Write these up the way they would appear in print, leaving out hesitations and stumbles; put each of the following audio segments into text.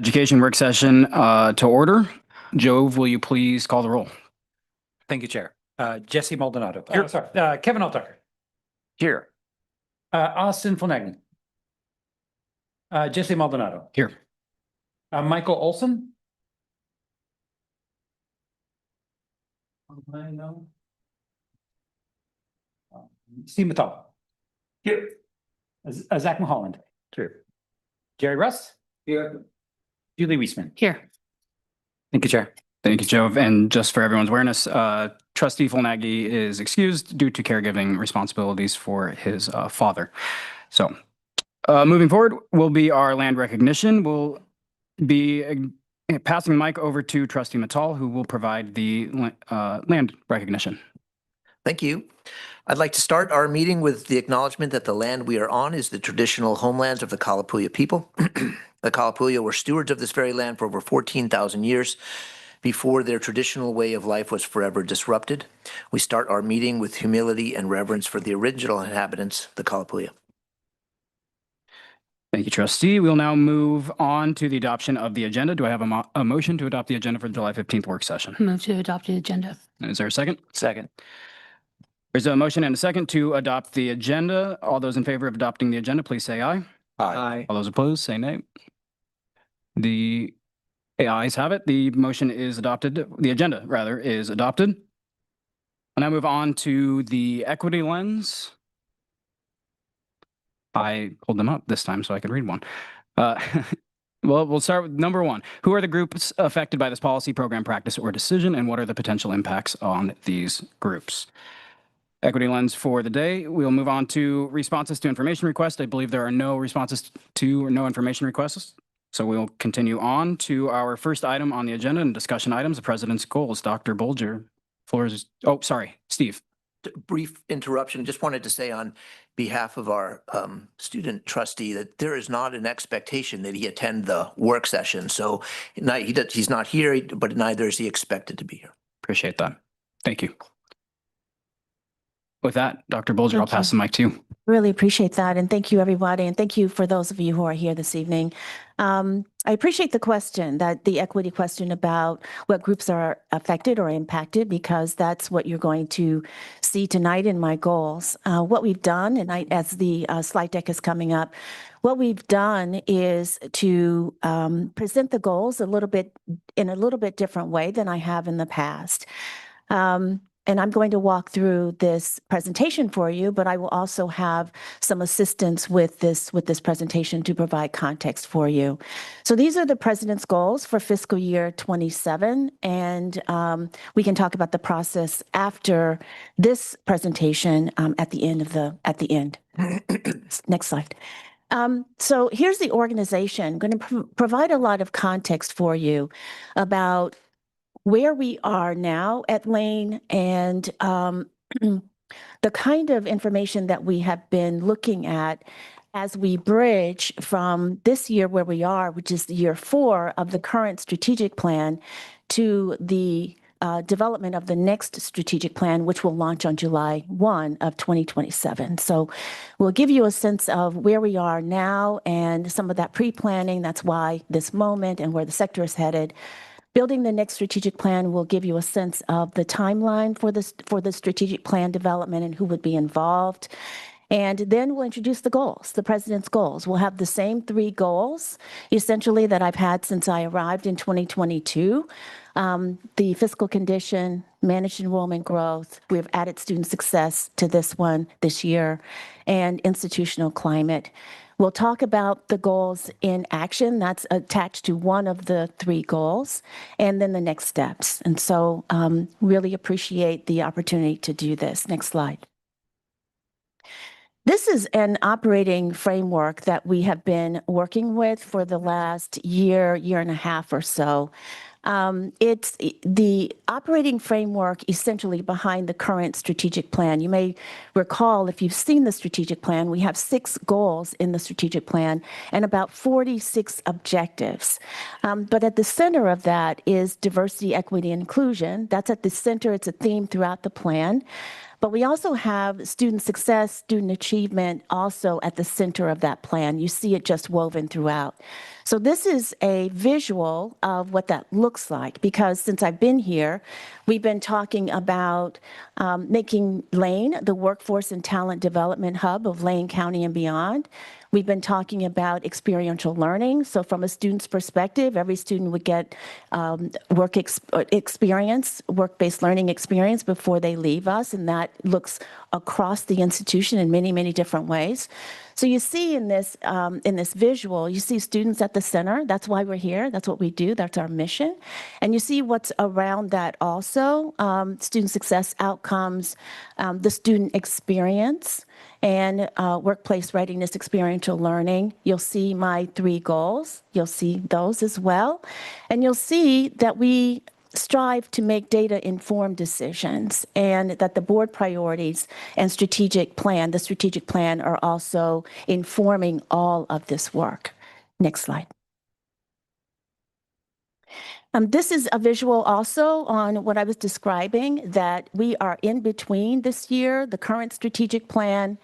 Education work session to order. Jove, will you please call the roll? Thank you, Chair. Jesse Maldonado. Here. Kevin Altucker. Here. Austin Flanagan. Jesse Maldonado. Here. Michael Olson. Steve Mattal. Here. Zach Mulholland. Here. Jerry Rust. Here. Julie Weisman. Here. Thank you, Chair. Thank you, Jove. And just for everyone's awareness, Trustee Fulnagi is excused due to caregiving responsibilities for his father. So moving forward will be our land recognition. We'll be passing the mic over to Trustee Mattal, who will provide the land recognition. Thank you. I'd like to start our meeting with the acknowledgement that the land we are on is the traditional homelands of the Kalapuya people. The Kalapuya were stewards of this very land for over 14,000 years before their traditional way of life was forever disrupted. We start our meeting with humility and reverence for the original inhabitants, the Kalapuya. Thank you, Trustee. We'll now move on to the adoption of the agenda. Do I have a motion to adopt the agenda for the July 15th work session? Move to adopt the agenda. Is there a second? Second. There's a motion and a second to adopt the agenda. All those in favor of adopting the agenda, please say aye. Aye. All those opposed, say nay. The ayes have it. The motion is adopted. The agenda, rather, is adopted. And I move on to the equity lens. I pulled them up this time so I could read one. Well, we'll start with number one. Who are the groups affected by this policy, program, practice, or decision, and what are the potential impacts on these groups? Equity lens for the day. We'll move on to responses to information requests. I believe there are no responses to or no information requests. So we'll continue on to our first item on the agenda and discussion items, the president's goals. Dr. Bolger, floor is, oh, sorry, Steve. Brief interruption. Just wanted to say on behalf of our student trustee that there is not an expectation that he attend the work session. So he's not here, but neither is he expected to be here. Appreciate that. Thank you. With that, Dr. Bolger, I'll pass the mic to you. Really appreciate that. And thank you, everybody. And thank you for those of you who are here this evening. I appreciate the question, the equity question about what groups are affected or impacted, because that's what you're going to see tonight in my goals. What we've done, and as the slide deck is coming up, what we've done is to present the goals in a little bit different way than I have in the past. And I'm going to walk through this presentation for you, but I will also have some assistance with this presentation to provide context for you. So these are the president's goals for fiscal year 27, and we can talk about the process after this presentation at the end. Next slide. So here's the organization. I'm going to provide a lot of context for you about where we are now at Lane and the kind of information that we have been looking at as we bridge from this year where we are, which is the year 4 of the current strategic plan, to the development of the next strategic plan, which will launch on July 1 of 2027. So we'll give you a sense of where we are now and some of that pre-planning. That's why this moment and where the sector is headed. Building the next strategic plan will give you a sense of the timeline for the strategic plan development and who would be involved. And then we'll introduce the goals, the president's goals. We'll have the same 3 goals, essentially, that I've had since I arrived in 2022. The fiscal condition, managed enrollment growth. We've added student success to this one this year, and institutional climate. We'll talk about the goals in action. That's attached to one of the 3 goals, and then the next steps. And so really appreciate the opportunity to do this. Next slide. This is an operating framework that we have been working with for the last year and a half or so. It's the operating framework essentially behind the current strategic plan. You may recall, if you've seen the strategic plan, we have 6 goals in the strategic plan and about 46 objectives. But at the center of that is diversity, equity, and inclusion. That's at the center. It's a theme throughout the plan. But we also have student success, student achievement also at the center of that plan. You see it just woven throughout. So this is a visual of what that looks like, because since I've been here, we've been talking about making Lane the workforce and talent development hub of Lane County and beyond. We've been talking about experiential learning. So from a student's perspective, every student would get work-based learning experience before they leave us. And that looks across the institution in many, many different ways. So you see in this visual, you see students at the center. That's why we're here. That's what we do. That's our mission. And you see what's around that also, student success outcomes, the student experience, and workplace readiness, experiential learning. You'll see my 3 goals. You'll see those as well. And you'll see that we strive to make data-informed decisions, and that the board priorities and the strategic plan are also informing all of this work. Next slide. This is a visual also on what I was describing, that we are in between this year, the current strategic plan,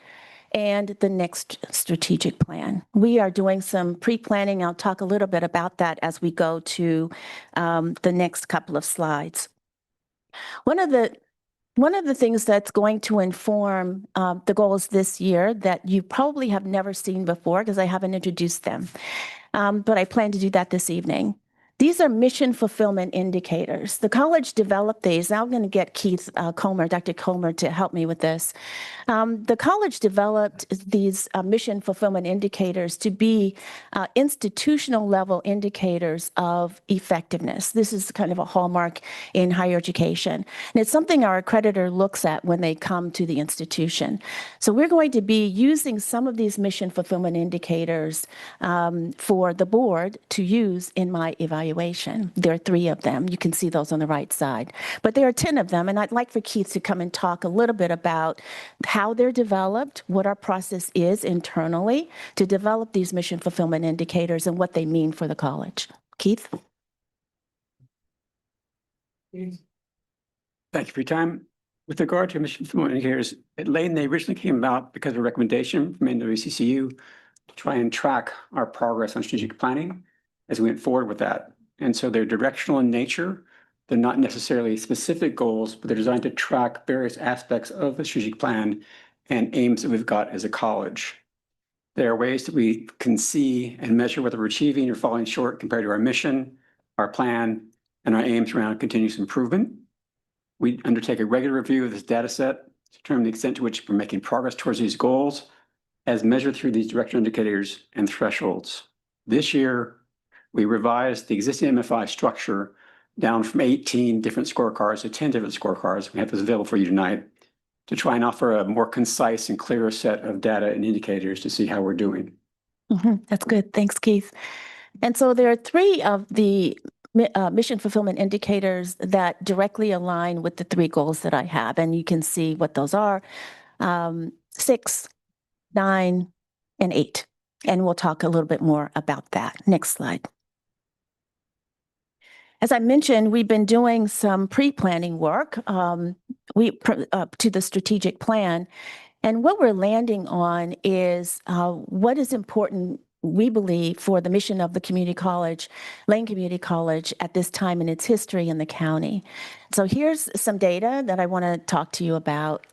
and the next strategic plan. We are doing some pre-planning. I'll talk a little bit about that as we go to the next couple of slides. One of the things that's going to inform the goals this year that you probably have never seen before, because I haven't introduced them, but I plan to do that this evening. These are mission fulfillment indicators. The college developed these. Now I'm going to get Keith Comer, Dr. Comer, to help me with this. The college developed these mission fulfillment indicators to be institutional level indicators of effectiveness. This is kind of a hallmark in higher education. And it's something our accreditor looks at when they come to the institution. So we're going to be using some of these mission fulfillment indicators for the board to use in my evaluation. There are 3 of them. You can see those on the right side. But there are 10 of them, and I'd like for Keith to come and talk a little bit about how they're developed, what our process is internally to develop these mission fulfillment indicators, and what they mean for the college. Keith? Thank you for your time. With regard to mission fulfillment indicators, at Lane, they originally came about because of a recommendation from NWCCU to try and track our progress on strategic planning as we went forward with that. And so they're directional in nature. They're not necessarily specific goals, but they're designed to track various aspects of the strategic plan and aims that we've got as a college. There are ways that we can see and measure whether we're achieving or falling short compared to our mission, our plan, and our aims around continuous improvement. We undertake a regular review of this data set to determine the extent to which we're making progress towards these goals as measured through these directional indicators and thresholds. This year, we revised the existing MFI structure down from 18 different scorecards to 10 different scorecards. We have this available for you tonight to try and offer a more concise and clearer set of data and indicators to see how we're doing. That's good. Thanks, Keith. And so there are 3 of the mission fulfillment indicators that directly align with the 3 goals that I have. And you can see what those are, 6, 9, and 8. And we'll talk a little bit more about that. Next slide. As I mentioned, we've been doing some pre-planning work to the strategic plan. And what we're landing on is what is important, we believe, for the mission of the community college, Lane Community College, at this time in its history in the county. So here's some data that I want to talk to you about.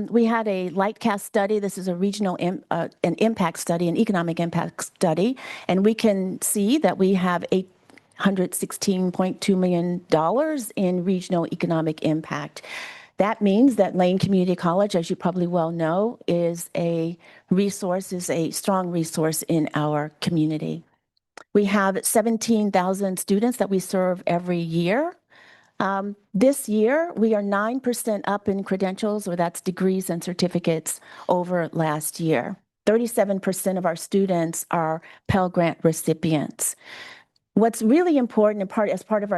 We had a Lightcast study. This is a regional an impact study, an economic impact study. And we can see that we have $816.2 million in regional economic impact. That means that Lane Community College, as you probably well know, is a strong resource in our community. We have 17,000 students that we serve every year. This year, we are 9% up in credentials, or that's degrees and certificates, over last year. 37% of our students are Pell Grant recipients. What's really important as part of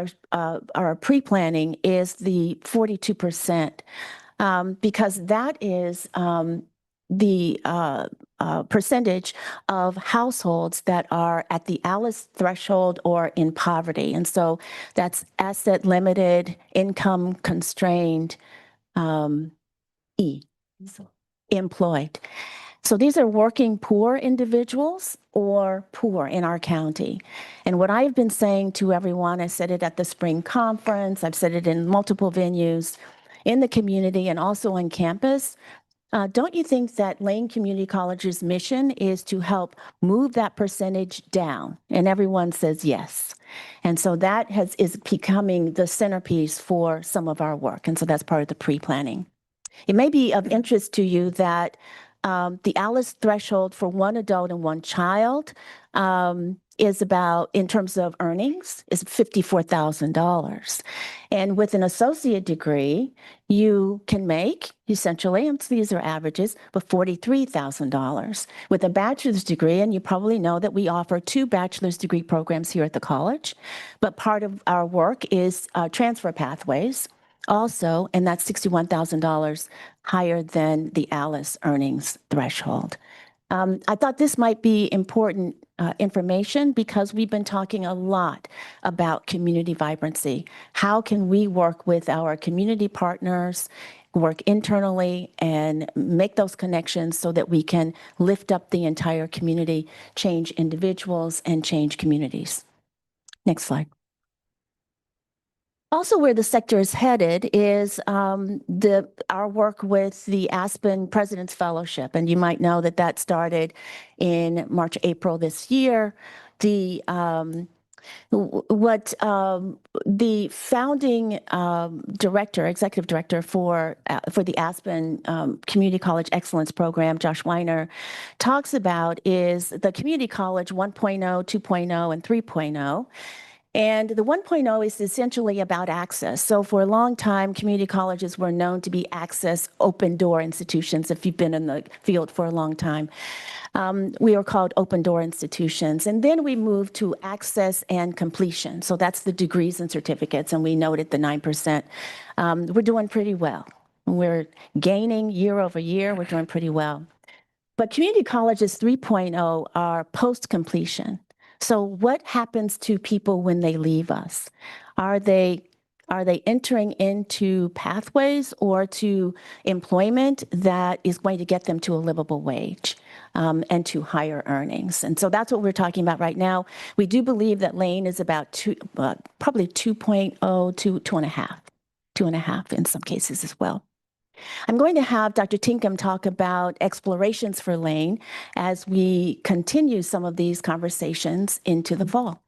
our pre-planning is the 42%, because that is the percentage of households that are at the ALICE threshold or in poverty. And so that's asset limited, income constrained E, employed. So these are working poor individuals or poor in our county. And what I've been saying to everyone, I said it at the spring conference, I've said it in multiple venues in the community and also on campus. Don't you think that Lane Community College's mission is to help move that percentage down? And everyone says yes. And so that is becoming the centerpiece for some of our work. And so that's part of the pre-planning. It may be of interest to you that the ALICE threshold for one adult and one child is about, in terms of earnings, is $54,000. And with an associate degree, you can make, essentially, and these are averages, but $43,000. With a bachelor's degree, and you probably know that we offer 2 bachelor's degree programs here at the college, but part of our work is transfer pathways also, and that's $61,000 higher than the ALICE earnings threshold. I thought this might be important information because we've been talking a lot about community vibrancy. How can we work with our community partners, work internally, and make those connections so that we can lift up the entire community, change individuals, and change communities? Next slide. Also, where the sector is headed is our work with the Aspen President's Fellowship. And you might know that that started in March, April this year. The founding director, executive director for the Aspen Community College Excellence Program, Josh Weiner, talks about is the community college 1.0, 2.0, and 3.0. And the 1.0 is essentially about access. So for a long time, community colleges were known to be access open door institutions, if you've been in the field for a long time. We are called open door institutions. And then we moved to access and completion. So that's the degrees and certificates, and we noted the 9%. We're doing pretty well. We're gaining year over year. We're doing pretty well. But community colleges 3.0 are post-completion. So what happens to people when they leave us? Are they entering into pathways or to employment that is going to get them to a livable wage and to higher earnings? And so that's what we're talking about right now. We do believe that Lane is about probably 2.0 to 2.5 in some cases as well. I'm going to have Dr. Tinkham talk about explorations for Lane as we continue some of these conversations into the fall.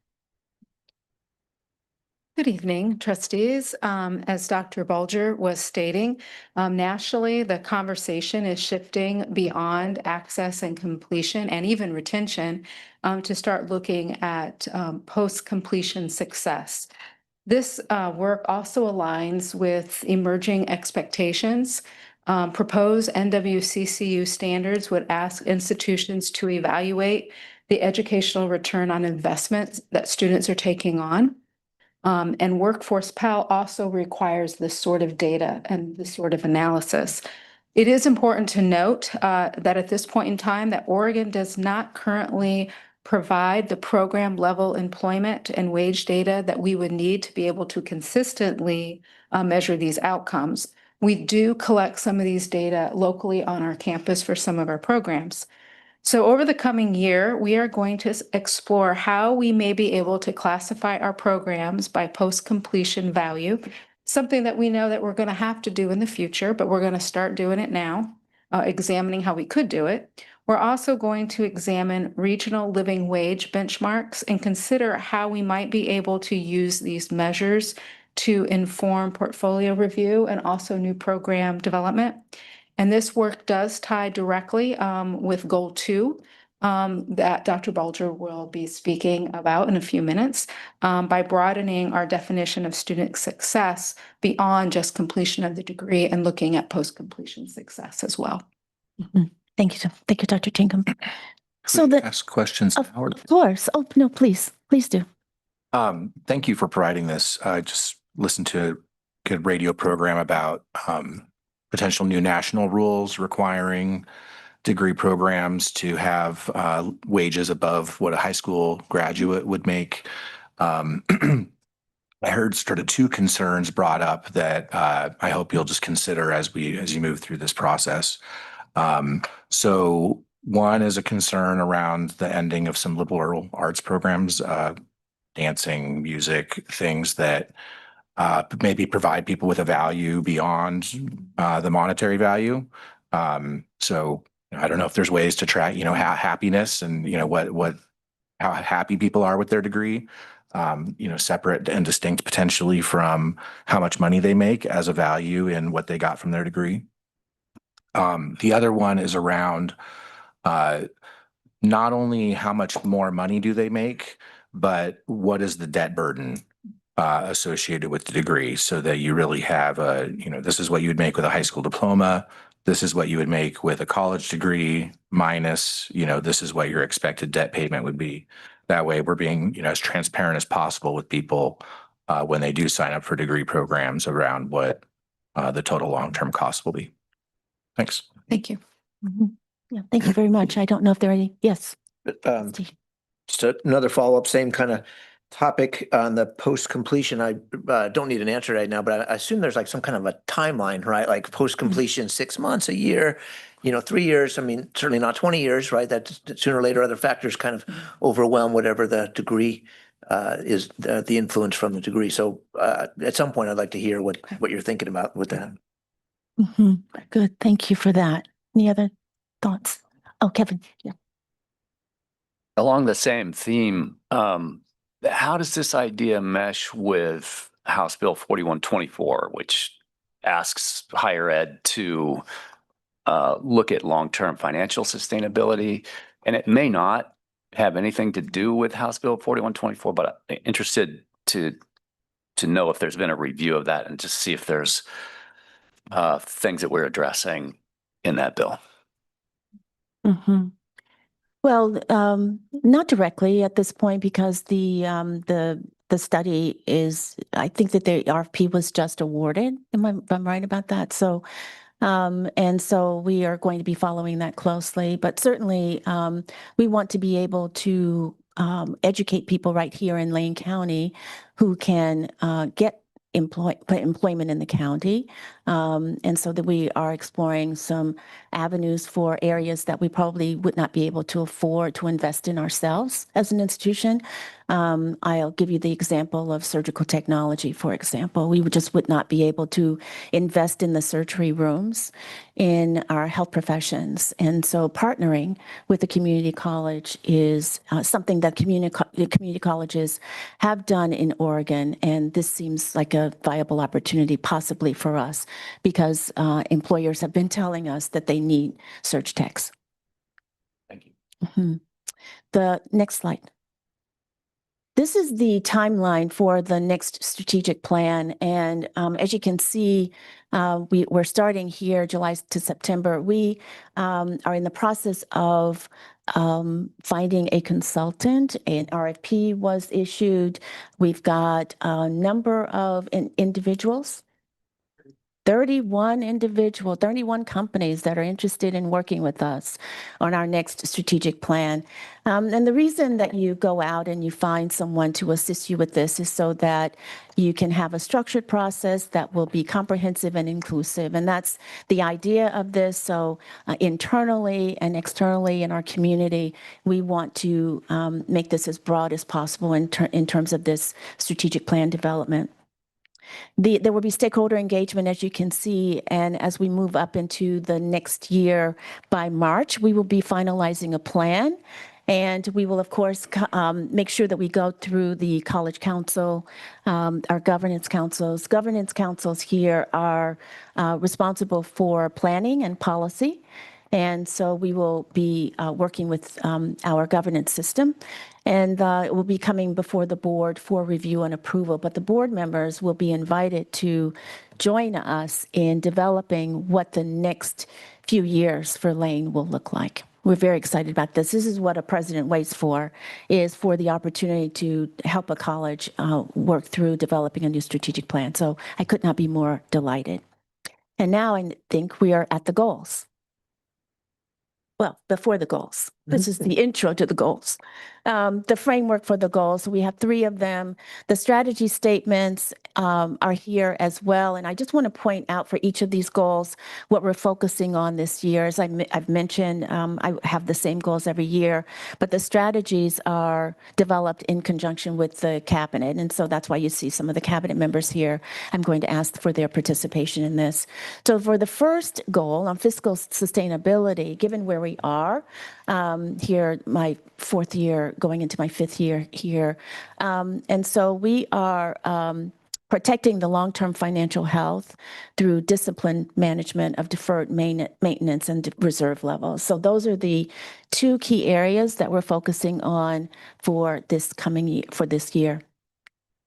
Good evening, trustees. As Dr. Bulger was stating, nationally, the conversation is shifting beyond access and completion and even retention to start looking at post-completion success. This work also aligns with emerging expectations. Proposed NWCCU standards would ask institutions to evaluate the educational return on investment that students are taking on. And Workforce Pell also requires this sort of data and this sort of analysis. It is important to note that at this point in time that Oregon does not currently provide the program level employment and wage data that we would need to be able to consistently measure these outcomes. We do collect some of these data locally on our campus for some of our programs. So over the coming year, we are going to explore how we may be able to classify our programs by post-completion value, something that we know that we're going to have to do in the future, but we're going to start doing it now, examining how we could do it. We're also going to examine regional living wage benchmarks and consider how we might be able to use these measures to inform portfolio review and also new program development. And this work does tie directly with Goal 2 that Dr. Bulger will be speaking about in a few minutes by broadening our definition of student success beyond just completion of the degree and looking at post-completion success as well. Mm-hmm. Thank you, Dr. Tinkham. So Could we ask questions now? Of course. Oh, no, please do. Thank you for providing this. I just listened to a good radio program about potential new national rules requiring degree programs to have wages above what a high school graduate would make. I heard sort of two concerns brought up that I hope you'll just consider as you move through this process. So one is a concern around the ending of some liberal arts programs, dancing, music, things that maybe provide people with a value beyond the monetary value. So I don't know if there's ways to track, happiness and, how happy people are with their degree, separate and distinct potentially from how much money they make as a value in what they got from their degree. The other one is around not only how much more money do they make, but what is the debt burden associated with the degree, so that you really have this is what you would make with a high school diploma. This is what you would make with a college degree minus, this is what your expected debt payment would be. That way we're being, as transparent as possible with people when they do sign up for degree programs around what the total long-term cost will be. Thanks. Thank you. Mhm. Yeah, thank you very much. I don't know if there are any, yes. Steve. Just another follow-up, same kind of topic on the post-completion. I don't need an answer right now, but I assume there's like some kind of a timeline, right? Like post-completion, 6 months, a year, 3 years. I mean, certainly not 20 years, right? That sooner or later, other factors kind of overwhelm whatever the degree is, the influence from the degree. So at some point, I'd like to hear what you're thinking about with that. Mhm. Good, thank you for that. Any other thoughts? Oh, Kevin, yeah. Along the same theme, how does this idea mesh with House Bill 4124, which asks higher ed to look at long-term financial sustainability? And it may not have anything to do with House Bill 4124, but I'm interested to know if there's been a review of that and just see if there's things that we're addressing in that bill. Mm-hmm. Well, not directly at this point because the study is, I think that the RFP was just awarded. Am I'm right about that? So, and so we are going to be following that closely, but certainly we want to be able to educate people right here in Lane County who can get employment in the county. And so that we are exploring some avenues for areas that we probably would not be able to afford to invest in ourselves as an institution. I'll give you the example of surgical technology, for example. We would not be able to invest in the surgery rooms in our health professions. And so partnering with the community college is something that community colleges have done in Oregon. And this seems like a viable opportunity possibly for us because employers have been telling us that they need surge techs. Thank you. Mm-hmm. The next slide. This is the timeline for the next strategic plan. And as you can see, we're starting here July to September. We are in the process of finding a consultant. An RFP was issued. We've got a number of individuals. 31 companies that are interested in working with us on our next strategic plan. And the reason that you go out and you find someone to assist you with this is so that you can have a structured process that will be comprehensive and inclusive. And that's the idea of this. So internally and externally in our community, we want to make this as broad as possible in terms of this strategic plan development. There will be stakeholder engagement, as you can see, and as we move up into the next year, by March, we will be finalizing a plan. And we will, of course, make sure that we go through the College Council, our governance councils. Governance councils here are responsible for planning and policy. And so we will be working with our governance system, and it will be coming before the board for review and approval. But the board members will be invited to join us in developing what the next few years for Lane will look like. We're very excited about this. This is what a president waits for, is for the opportunity to help a college work through developing a new strategic plan. So I could not be more delighted. And now I think we are at the goals. well, before the goals. This is the intro to the goals. The framework for the goals, we have 3 of them. The strategy statements are here as well. And I just want to point out for each of these goals, what we're focusing on this year. As I've mentioned, I have the same goals every year, but the strategies are developed in conjunction with the cabinet. And so that's why you see some of the cabinet members here. I'm going to ask for their participation in this. So for the first goal on fiscal sustainability, given where we are, here, my 4th year, going into my 5th year here. And so we are protecting the long-term financial health through disciplined management of deferred maintenance and reserve levels. So those are the 2 key areas that we're focusing on for this coming year, for this year.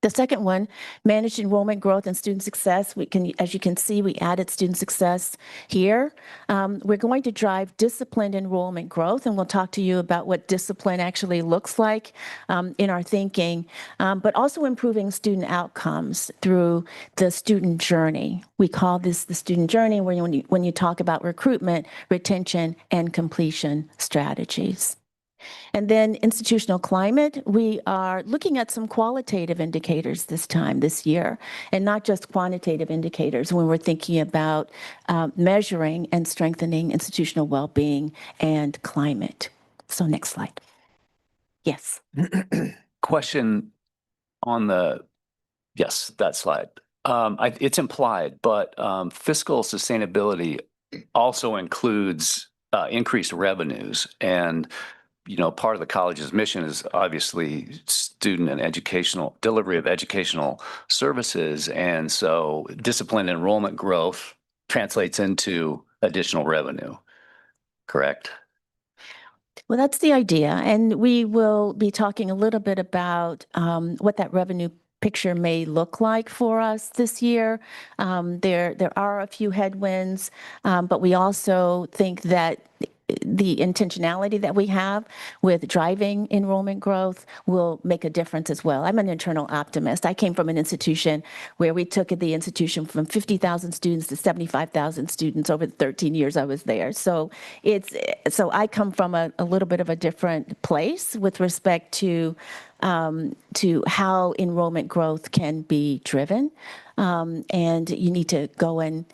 The second one, managed enrollment growth and student success. We can, as you can see, we added student success here. We're going to drive disciplined enrollment growth, and we'll talk to you about what discipline actually looks like in our thinking, but also improving student outcomes through the student journey. We call this the student journey when you talk about recruitment, retention, and completion strategies. And then institutional climate, we are looking at some qualitative indicators this year, and not just quantitative indicators when we're thinking about measuring and strengthening institutional well-being and climate. So next slide. Yes. Question on yes, that slide. It's implied, but fiscal sustainability also includes increased revenues. And part of the college's mission is obviously student and educational delivery of educational services. And so disciplined enrollment growth translates into additional revenue, correct? Well, that's the idea. And we will be talking a little bit about what that revenue picture may look like for us this year. There are a few headwinds, but we also think that the intentionality that we have with driving enrollment growth will make a difference as well. I'm an internal optimist. I came from an institution where we took the institution from 50,000 students to 75,000 students over the 13 years I was there. So I come from a little bit of a different place with respect to how enrollment growth can be driven. And you need to go and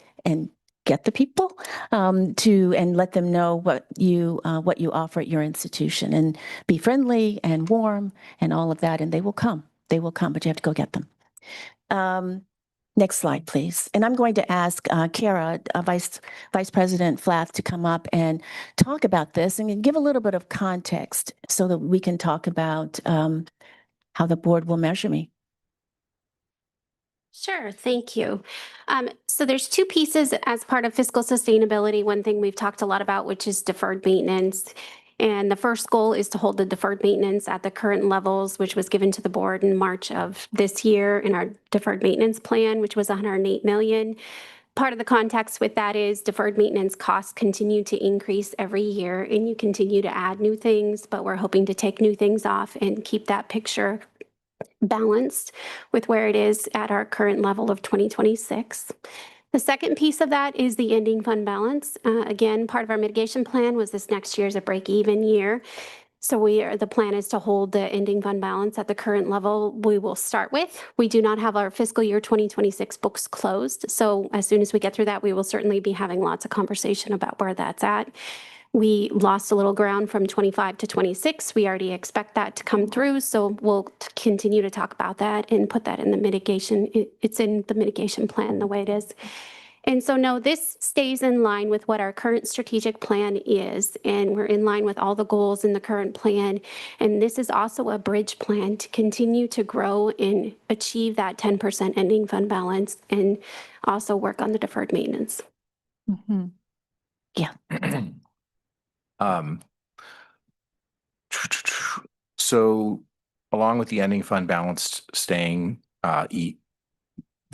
get the people and let them know what you offer at your institution, and be friendly and warm and all of that, and they will come, but you have to go get them. Next slide, please. And I'm going to ask Kara, Vice President Flath, to come up and talk about this and give a little bit of context so that we can talk about how the board will measure me. Sure, thank you. So there's 2 pieces as part of fiscal sustainability. One thing we've talked a lot about, which is deferred maintenance. And the first goal is to hold the deferred maintenance at the current levels, which was given to the board in March of this year in our deferred maintenance plan, which was $108 million. Part of the context with that is deferred maintenance costs continue to increase every year, and you continue to add new things, but we're hoping to take new things off and keep that picture balanced with where it is at our current level of 2026. The second piece of that is the ending fund balance. Again, part of our mitigation plan was this next year is a break-even year. So the plan is to hold the ending fund balance at the current level we will start with. We do not have our fiscal year 2026 books closed. So as soon as we get through that, we will certainly be having lots of conversation about where that's at. We lost a little ground from 25 to 26. We already expect that to come through. So we'll continue to talk about that and put that in the mitigation. It's in the mitigation plan the way it is. And so no, this stays in line with what our current strategic plan is. And we're in line with all the goals in the current plan. And this is also a bridge plan to continue to grow and achieve that 10% ending fund balance and also work on the deferred maintenance. Mm-hmm. Yeah. So along with the ending fund balance staying the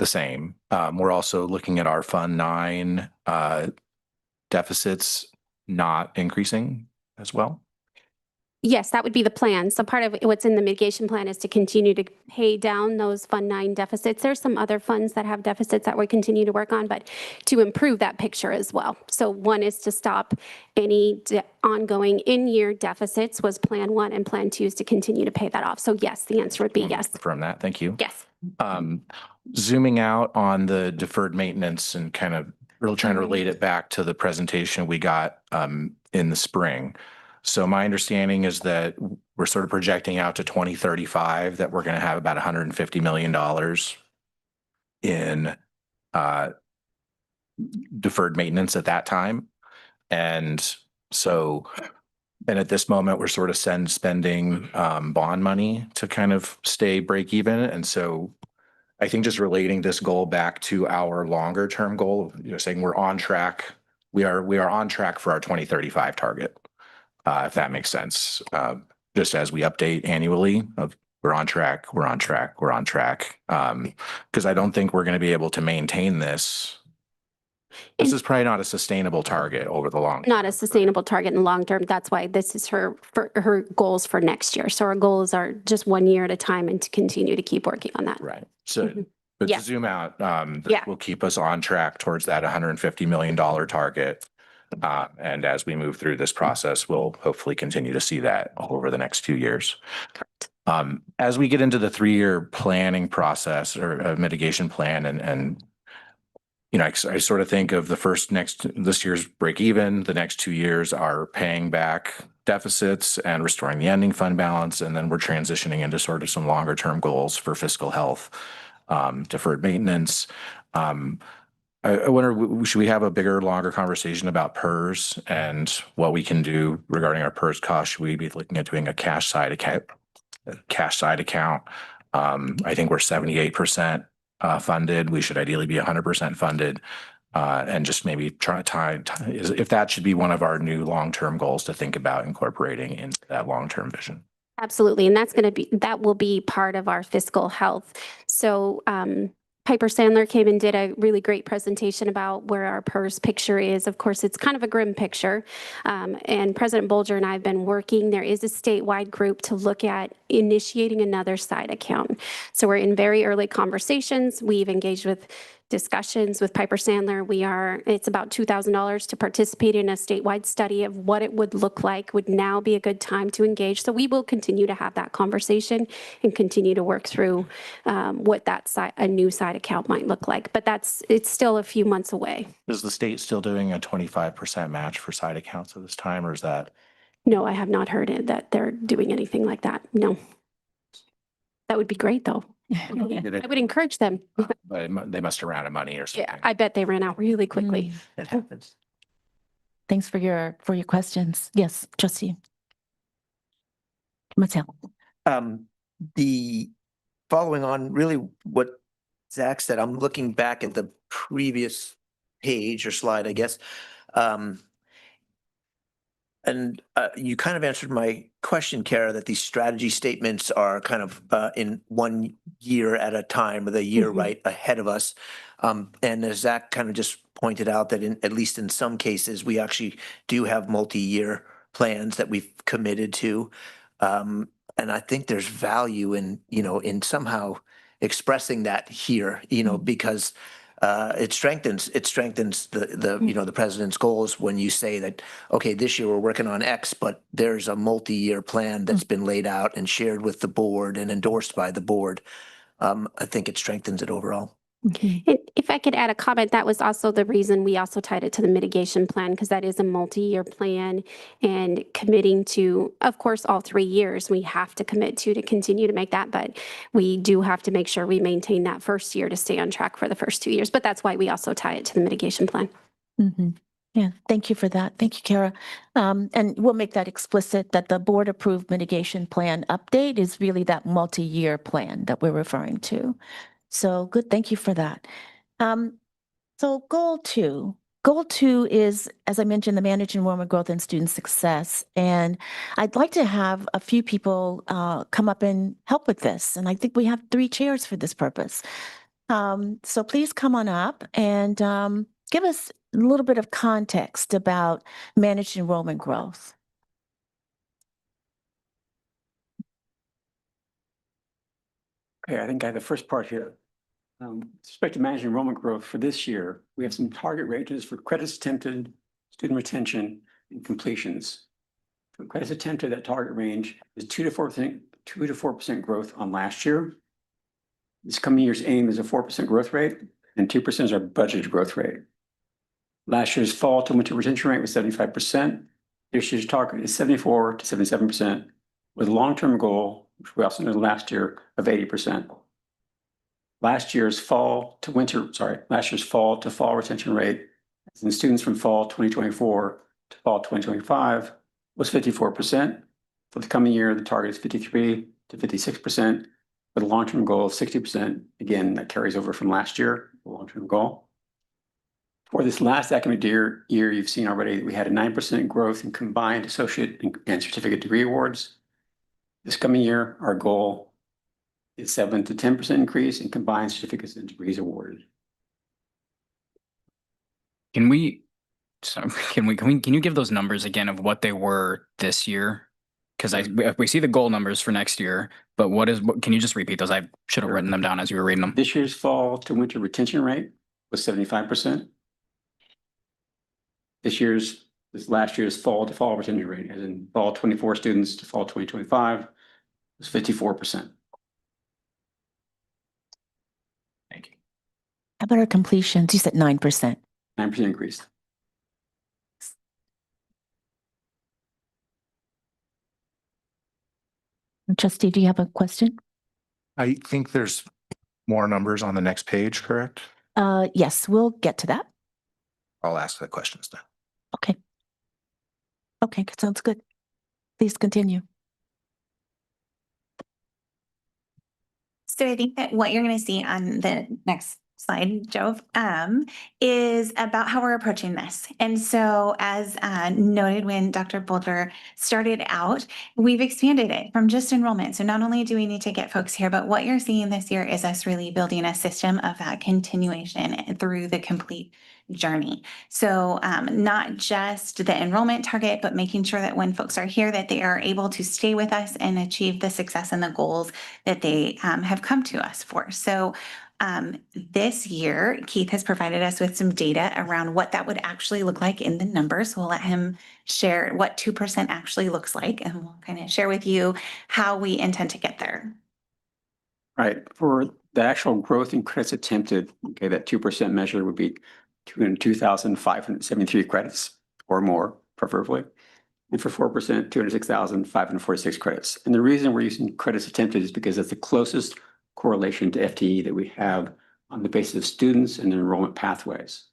same, we're also looking at our Fund 9 deficits not increasing as well. Yes, that would be the plan. So part of what's in the mitigation plan is to continue to pay down those Fund 9 deficits. There's some other funds that have deficits that we continue to work on, but to improve that picture as well. So one is to stop any ongoing in-year deficits was Plan 1, and Plan 2 is to continue to pay that off. So yes, the answer would be yes. Confirm that. Thank you. Yes. Zooming out on the deferred maintenance and kind of really trying to relate it back to the presentation we got in the spring. So my understanding is that we're sort of projecting out to 2035 that we're going to have about $150 million in deferred maintenance at that time. And so, and at this moment, we're sort of spending bond money to kind of stay break even. And so I think just relating this goal back to our longer term goal, saying we're on track, we are on track for our 2035 target. If that makes sense, just as we update annually of we're on track, we're on track, we're on track. Because I don't think we're going to be able to maintain this. This is probably not a sustainable target over the long term. Not a sustainable target in the long term. That's why this is her goals for next year. So our goals are just 1 year at a time and to continue to keep working on that. Right. So, but Yeah. to zoom out, Yeah. will keep us on track towards that $150 million target. And as we move through this process, we'll hopefully continue to see that over the next few years. Correct. As we get into the 3-year planning process or mitigation plan and I sort of think of this year's break even, the next 2 years are paying back deficits and restoring the ending fund balance. And then we're transitioning into sort of some longer term goals for fiscal health, deferred maintenance. I wonder, should we have a bigger, longer conversation about PERS and what we can do regarding our PERS costs? Should we be looking at doing a cash side account? I think we're 78% funded. We should ideally be 100% funded. And just maybe if that should be one of our new long-term goals to think about incorporating into that long-term vision. Absolutely. And that will be part of our fiscal health. So, Piper Sandler came and did a really great presentation about where our PERS picture is. Of course, it's kind of a grim picture. And President Bolger and I have been working. There is a statewide group to look at initiating another side account. So we're in very early conversations. We've engaged with discussions with Piper Sandler. It's about $2,000 to participate in a statewide study of what it would look like. Would now be a good time to engage. So we will continue to have that conversation and continue to work through what a new side account might look like. But it's still a few months away. Is the state still doing a 25% match for side accounts at this time, or is that? No, I have not heard that they're doing anything like that. No. That would be great, though. I would encourage them. But they must have ran out of money or something. Yeah, I bet they ran out really quickly. It happens. Thanks for your questions. Yes, trustee. Mattel. The following on really what Zach said, I'm looking back at the previous page or slide, I guess. And you kind of answered my question, Kara, that these strategy statements are kind of in 1 year at a time, or the year right ahead of us. And as Zach kind of just pointed out, that at least in some cases, we actually do have multi-year plans that we've committed to. And I think there's value in, in somehow expressing that here, because it strengthens the president's goals when you say that, okay, this year we're working on X, but there's a multi-year plan that's been laid out and shared with the board and endorsed by the board. I think it strengthens it overall. And if I could add a comment, that was also the reason we also tied it to the mitigation plan, because that is a multi-year plan, and committing to, of course, all 3 years, we have to commit to continue to make that, but we do have to make sure we maintain that first year to stay on track for the first 2 years. But that's why we also tie it to the mitigation plan. Yeah, thank you for that. Thank you, Kara. And we'll make that explicit that the board approved mitigation plan update is really that multi-year plan that we're referring to. So good, thank you for that. So goal two is, as I mentioned, the managed enrollment growth and student success. And I'd like to have a few people come up and help with this. And I think we have 3 chairs for this purpose. So please come on up and give us a little bit of context about managed enrollment growth. Okay, I think I have the first part here. With respect to managing enrollment growth for this year, we have some target ranges for credits attempted, student retention, and completions. For credits attempted, that target range is 2 to 4% growth on last year. This coming year's aim is a 4% growth rate, and 2% is our budgeted growth rate. Last year's fall to winter retention rate was 75%. This year's target is 74 to 77%, with a long-term goal, which we also did last year, of 80%. Last year's fall to fall retention rate, as in students from fall 2024 to fall 2025, was 54%. For the coming year, the target is 53 to 56%, with a long-term goal of 60%. Again, that carries over from last year, the long-term goal. For this last academic year, you've seen already we had a 9% growth in combined associate and certificate degree awards. This coming year, our goal is 7 to 10% increase in combined certificates and degrees awarded. Can you give those numbers again of what they were this year? Because we see the goal numbers for next year, but can you just repeat those? I should have written them down as you were reading them. This year's fall to winter retention rate was 75%. This last year's fall to fall retention rate, as in fall 24 students to fall 2025, was 54%. Thank you. How about our completions? You said 9%. 9% increase. Trustee, do you have a question? I think there's more numbers on the next page, correct? Yes, we'll get to that. I'll ask the questions then. Okay. Okay, sounds good. Please continue. So I think that what you're going to see on the next slide, Jove, is about how we're approaching this. And so as noted when Dr. Bolger started out, we've expanded it from just enrollment. So not only do we need to get folks here, but what you're seeing this year is us really building a system of that continuation through the complete journey. So not just the enrollment target, but making sure that when folks are here, that they are able to stay with us and achieve the success and the goals that they have come to us for. So this year, Keith has provided us with some data around what that would actually look like in the numbers. We'll let him share what 2% actually looks like, and we'll kind of share with you how we intend to get there. Right. For the actual growth in credits attempted, okay, that 2% measure would be 202,573 credits or more, preferably. And for 4%, 206,546 credits. And the reason we're using credits attempted is because that's the closest correlation to FTE that we have on the basis of students and enrollment pathways.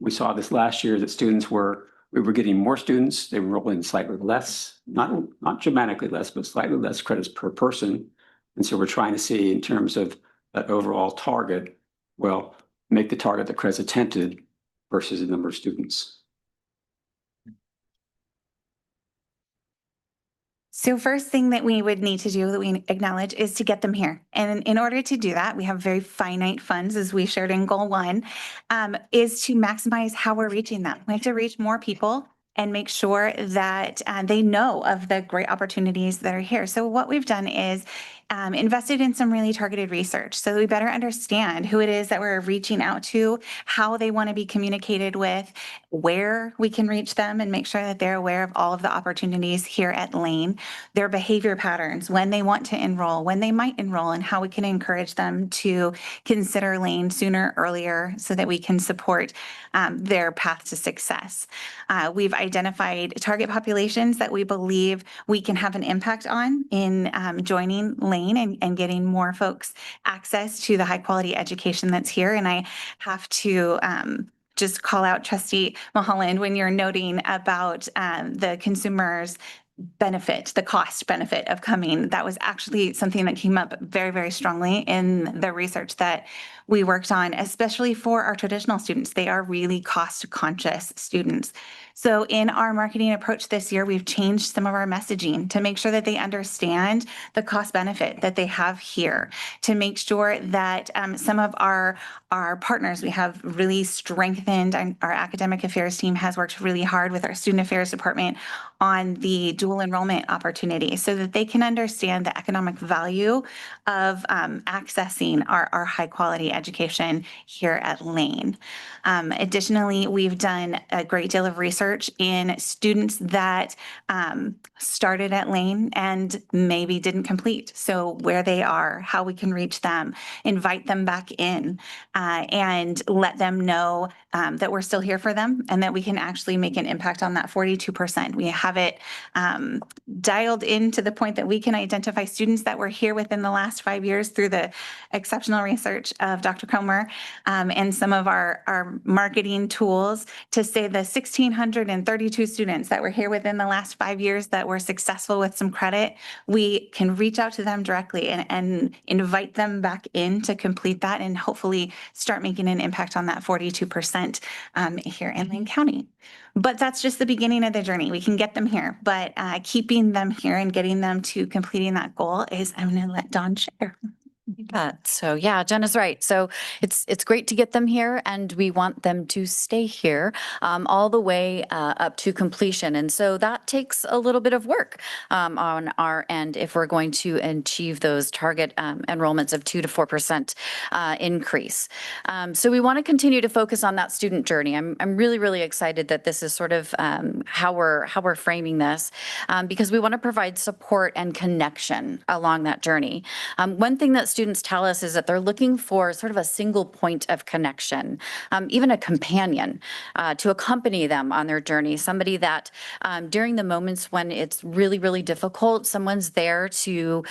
We saw this last year that we were getting more students, they were enrolling slightly less, not dramatically less, but slightly less credits per person. And so we're trying to see in terms of that overall target, well, make the target the credits attempted versus the number of students. So first thing that we would need to do that we acknowledge is to get them here. And in order to do that, we have very finite funds, as we shared in goal 1, is to maximize how we're reaching them. We have to reach more people and make sure that they know of the great opportunities that are here. So what we've done is invested in some really targeted research so that we better understand who it is that we're reaching out to, how they want to be communicated with, where we can reach them and make sure that they're aware of all of the opportunities here at Lane, their behavior patterns, when they want to enroll, when they might enroll, and how we can encourage them to consider Lane sooner, earlier, so that we can support their path to success. We've identified target populations that we believe we can have an impact on in joining Lane and getting more folks access to the high quality education that's here. And I have to just call out Trustee Mulholland when you're noting about the consumers benefit, the cost benefit of coming. That was actually something that came up very, very strongly in the research that we worked on, especially for our traditional students. They are really cost conscious students. So in our marketing approach this year, we've changed some of our messaging to make sure that they understand the cost benefit that they have here, to make sure that some of our partners, we have really strengthened, our academic affairs team has worked really hard with our student affairs department on the dual enrollment opportunity so that they can understand the economic value of accessing our high quality education here at Lane. Additionally, we've done a great deal of research in students that started at Lane and maybe didn't complete. So where they are, how we can reach them, invite them back in, and let them know that we're still here for them and that we can actually make an impact on that 42%. We have it dialed in to the point that we can identify students that were here within the last 5 years through the exceptional research of Dr. Comer and some of our marketing tools to say the 1,632 students that were here within the last 5 years that were successful with some credit, we can reach out to them directly and invite them back in to complete that and hopefully start making an impact on that 42% here in Lane County. But that's just the beginning of the journey. We can get them here, but keeping them here and getting them to completing that goal is, I'm going to let Dawn share. You bet. So yeah, Jenna's right. So it's great to get them here, and we want them to stay here all the way up to completion. And so that takes a little bit of work on our end if we're going to achieve those target enrollments of 2 to 4% increase. So we want to continue to focus on that student journey. I'm really excited that this is sort of how we're framing this because we want to provide support and connection along that journey. One thing that students tell us is that they're looking for sort of a single point of connection, even a companion to accompany them on their journey, somebody that during the moments when it's really difficult, someone's there to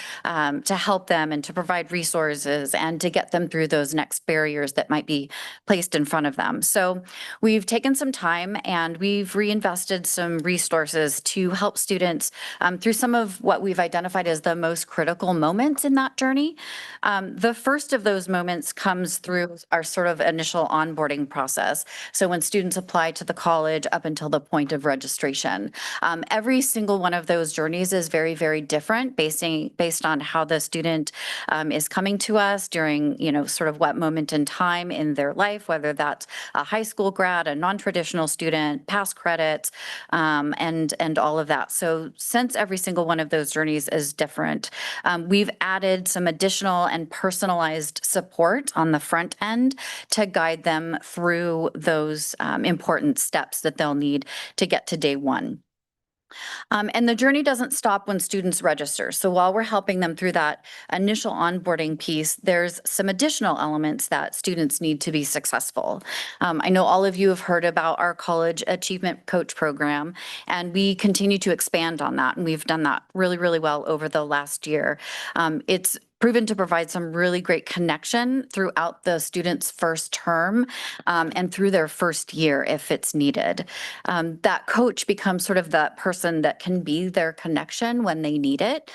help them and to provide resources and to get them through those next barriers that might be placed in front of them. So we've taken some time and we've reinvested some resources to help students through some of what we've identified as the most critical moments in that journey. The first of those moments comes through our sort of initial onboarding process. So when students apply to the college up until the point of registration, every single one of those journeys is very different based on how the student is coming to us during, sort of what moment in time in their life, whether that's a high school grad, a non-traditional student, past credits, and all of that. So since every single one of those journeys is different, we've added some additional and personalized support on the front end to guide them through those important steps that they'll need to get to day one. And the journey doesn't stop when students register. So while we're helping them through that initial onboarding piece, there's some additional elements that students need to be successful. I know all of you have heard about our College Achievement Coach program, and we continue to expand on that. And we've done that really well over the last year. It's proven to provide some really great connection throughout the student's first term and through their first year if it's needed. That coach becomes sort of that person that can be their connection when they need it.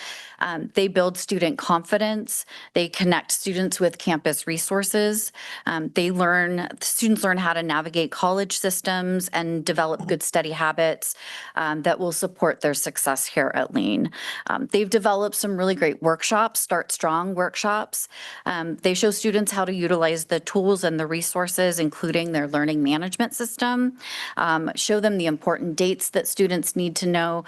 They build student confidence. They connect students with campus resources. Students learn how to navigate college systems and develop good study habits that will support their success here at Lane. They've developed some really great workshops, Start Strong workshops. They show students how to utilize the tools and the resources, including their learning management system, show them the important dates that students need to know,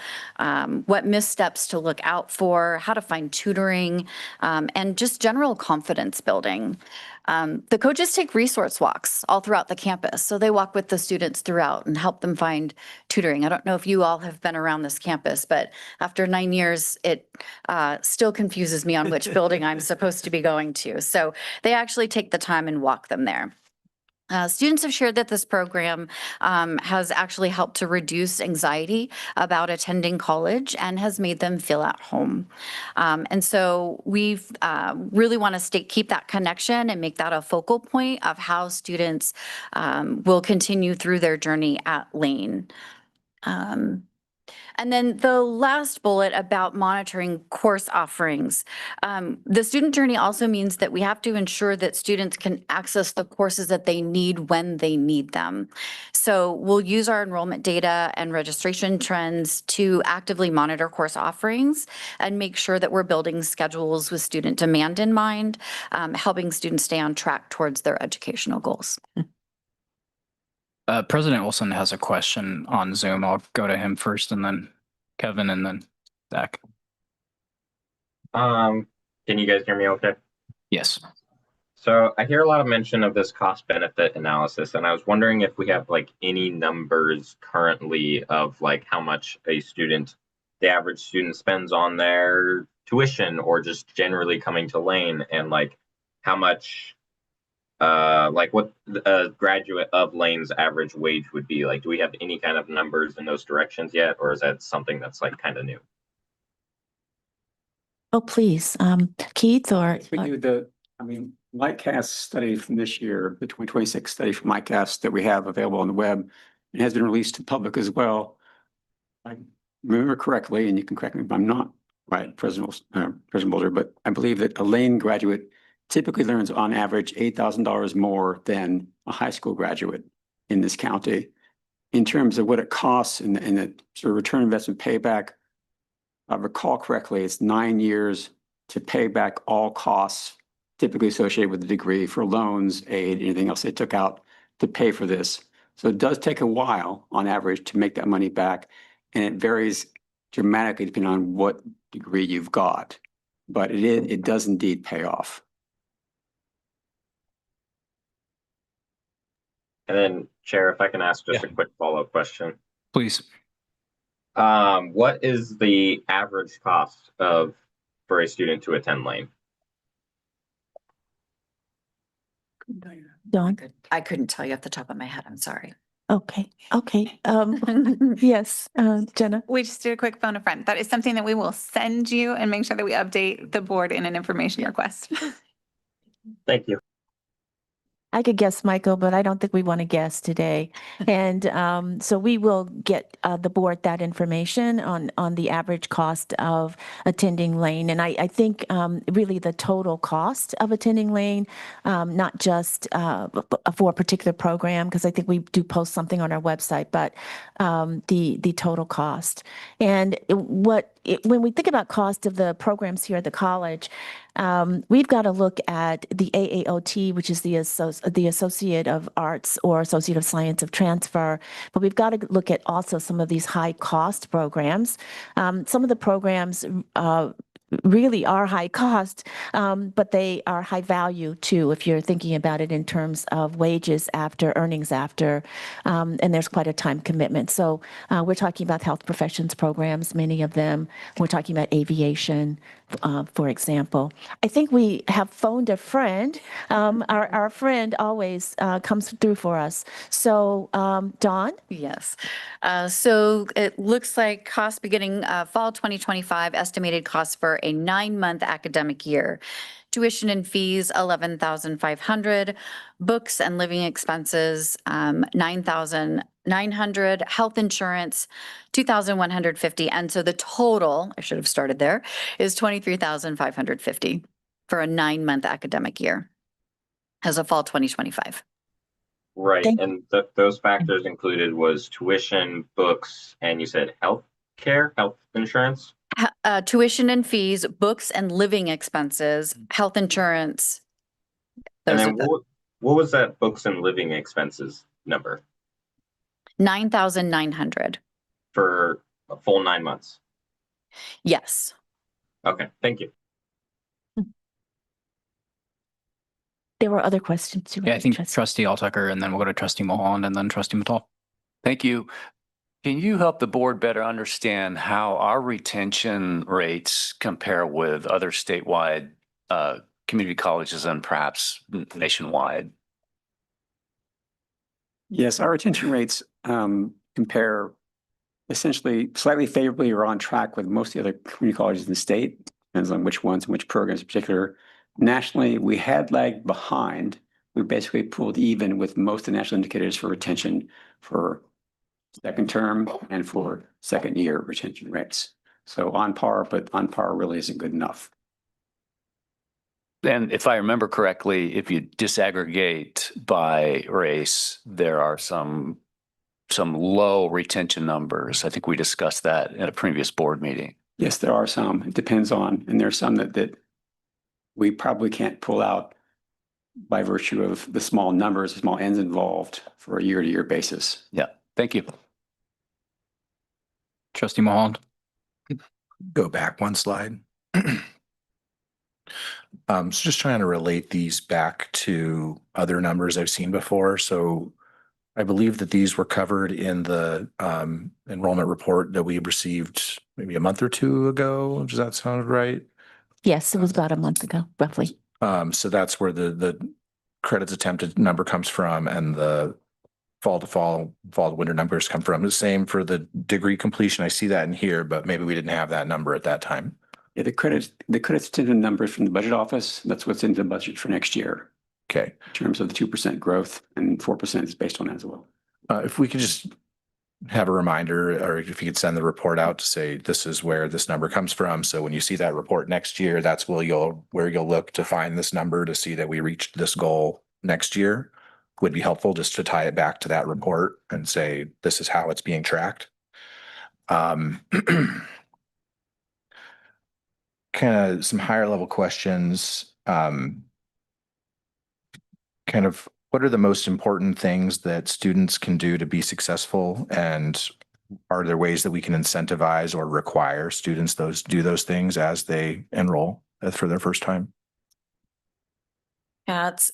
what missteps to look out for, how to find tutoring, and just general confidence building. The coaches take resource walks all throughout the campus. So they walk with the students throughout and help them find tutoring. I don't know if you all have been around this campus, but after 9 years, it still confuses me on which building I'm supposed to be going to. So they actually take the time and walk them there. Students have shared that this program has actually helped to reduce anxiety about attending college and has made them feel at home. And so we've really want to keep that connection and make that a focal point of how students will continue through their journey at Lane. And then the last bullet about monitoring course offerings. The student journey also means that we have to ensure that students can access the courses that they need when they need them. So we'll use our enrollment data and registration trends to actively monitor course offerings and make sure that we're building schedules with student demand in mind, helping students stay on track towards their educational goals. President Olson has a question on Zoom. I'll go to him first and then Kevin, and then Zach. Can you guys hear me okay? Yes. So I hear a lot of mention of this cost benefit analysis, and I was wondering if we have like any numbers currently of like how much the average student spends on their tuition or just generally coming to Lane, and like how much like what a graduate of Lane's average wage would be. Like, do we have any kind of numbers in those directions yet, or is that something that's like kind of new? Oh, please, Keith or, We do MICAS study from this year, the 2026 study from MICAS that we have available on the web. It has been released to public as well. I remember correctly, and you can correct me if I'm not right, President Boulder, but I believe that a Lane graduate typically learns on average $8,000 more than a high school graduate in this county. In terms of what it costs and the sort of return investment payback, if I recall correctly, it's 9 years to pay back all costs typically associated with the degree for loans, aid, anything else they took out to pay for this. So it does take a while on average to make that money back, and it varies dramatically depending on what degree you've got. But it does indeed pay off. And then, Chair, if I can ask just a quick follow-up question. Please. What is the average cost for a student to attend Lane? Dawn? I couldn't tell you off the top of my head. I'm sorry. Okay, yes, Jenna? We just did a quick phone a friend. That is something that we will send you and make sure that we update the board in an information request. Thank you. I could guess, Michael, but I don't think we want to guess today. And so we will get the board that information on the average cost of attending Lane. And I think really the total cost of attending Lane, not just for a particular program, because I think we do post something on our website, but the total cost. And when we think about cost of the programs here at the college, we've got to look at the AAOT, which is the Associate of Arts or Associate of Science of Transfer, but we've got to look at also some of these high cost programs. Some of the programs really are high cost, but they are high value too, if you're thinking about it in terms of wages after, earnings after, and there's quite a time commitment. So we're talking about health professions programs, many of them. We're talking about aviation, for example. I think we have phoned a friend. Our friend always comes through for us. So Dawn? Yes. So it looks like cost beginning fall 2025, estimated cost for a 9-month academic year. Tuition and fees, $11,500. Books and living expenses, $9,900. Health insurance, $2,150. And so the total, I should have started there, is $23,550 for a 9-month academic year as of fall 2025. Right, and those factors included was tuition, books, and you said health insurance? Tuition and fees, books and living expenses, health insurance. And then what was that books and living expenses number? 9,900. For a full 9 months? Yes. Okay, thank you. There were other questions too. Yeah, I think Trustee Altucker, and then we'll go to Trustee Mulholland and then Trustee Mattal. Thank you. Can you help the board better understand how our retention rates compare with other statewide community colleges and perhaps nationwide? Yes, our retention rates compare essentially slightly favorably or on track with most of the other community colleges in the state. Depends on which ones and which programs in particular. Nationally, we had lagged behind. We basically pulled even with most of the national indicators for retention for second term and for second year retention rates. So on par, but on par really isn't good enough. And if I remember correctly, if you disaggregate by race, there are some low retention numbers. I think we discussed that in a previous board meeting. Yes, there are some. It depends on, and there's some that we probably can't pull out by virtue of the small numbers, the small ends involved for a year-to-year basis. Yeah, thank you. Trustee Mulholland. Go back one slide. So just trying to relate these back to other numbers I've seen before. So I believe that these were covered in the enrollment report that we received maybe a month or two ago. Does that sound right? Yes, it was about a month ago, roughly. So that's where the credits attempted number comes from, and the fall to winter numbers come from. The same for the degree completion. I see that in here, but maybe we didn't have that number at that time. Yeah, the credits to the numbers from the budget office, that's what's in the budget for next year Okay. in terms of the 2% growth, and 4% is based on that as well. If we could just have a reminder, or if you could send the report out to say, this is where this number comes from. So when you see that report next year, that's where you'll look to find this number to see that we reached this goal next year. Would be helpful just to tie it back to that report and say, this is how it's being tracked. Kind of some higher level questions. Kind of what are the most important things that students can do to be successful, and are there ways that we can incentivize or require students do those things as they enroll for their first time? Yeah, it's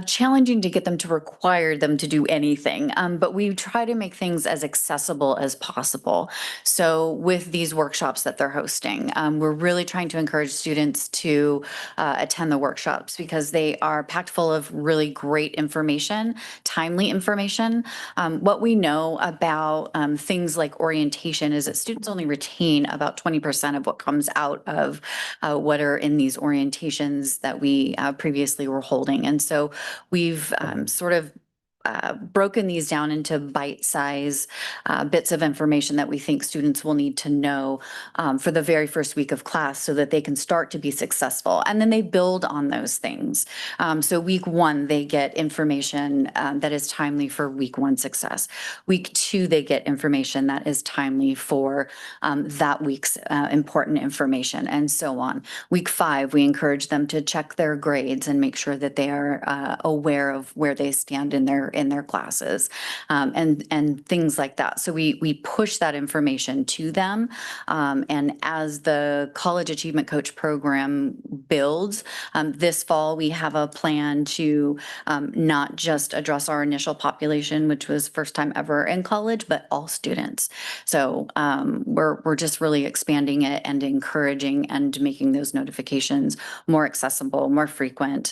challenging to get them to require them to do anything, but we try to make things as accessible as possible. So with these workshops that they're hosting, we're really trying to encourage students to attend the workshops because they are packed full of really great information, timely information. What we know about things like orientation is that students only retain about 20% of what comes out of what are in these orientations that we previously were holding. And so we've sort of broken these down into bite-size bits of information that we think students will need to know for the very first week of class so that they can start to be successful. And then they build on those things. So week one, they get information that is timely for week one success. Week two, they get information that is timely for that week's important information, and so on. Week five, we encourage them to check their grades and make sure that they are aware of where they stand in their classes, and things like that. So we push that information to them. And as the College Achievement Coach program builds, this fall, we have a plan to not just address our initial population, which was first time ever in college, but all students. So we're just really expanding it and encouraging and making those notifications more accessible, more frequent,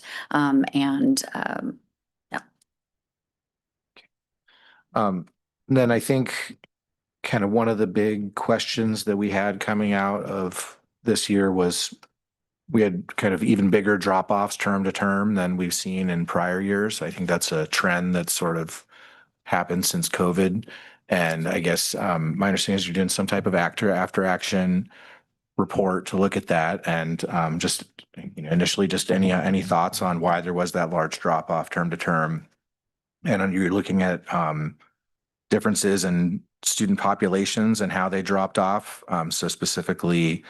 Then I think kind of one of the big questions that we had coming out of this year was we had kind of even bigger drop-offs term to term than we've seen in prior years. I think that's a trend that's sort of happened since COVID. And I guess my understanding is you're doing some type of after action report to look at that, and just initially just any thoughts on why there was that large drop off term to term, and you're looking at differences in student populations and how they dropped off. So specifically,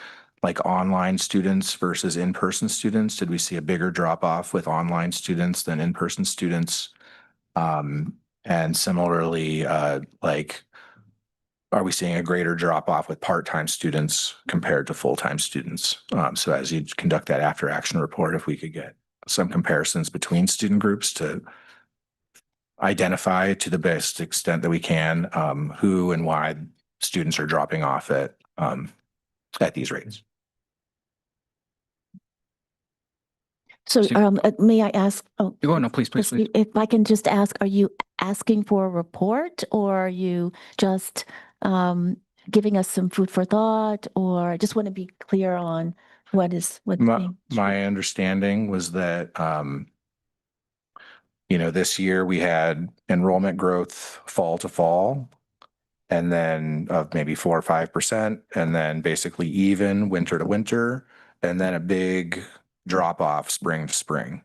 like online students versus in-person students, did we see a bigger drop off with online students than in-person students? And similarly, like, are we seeing a greater drop off with part-time students compared to full-time students? So as you conduct that after action report, if we could get some comparisons between student groups to identify to the best extent that we can who and why students are dropping off at these rates. So may I ask? Oh, Go on, no, please. if I can just ask, are you asking for a report, or are you just giving us some food for thought, or I just want to be clear on what's being My understanding was that this year we had enrollment growth fall to fall, and then of maybe 4 or 5%, and then basically even winter to winter, and then a big drop off spring to spring.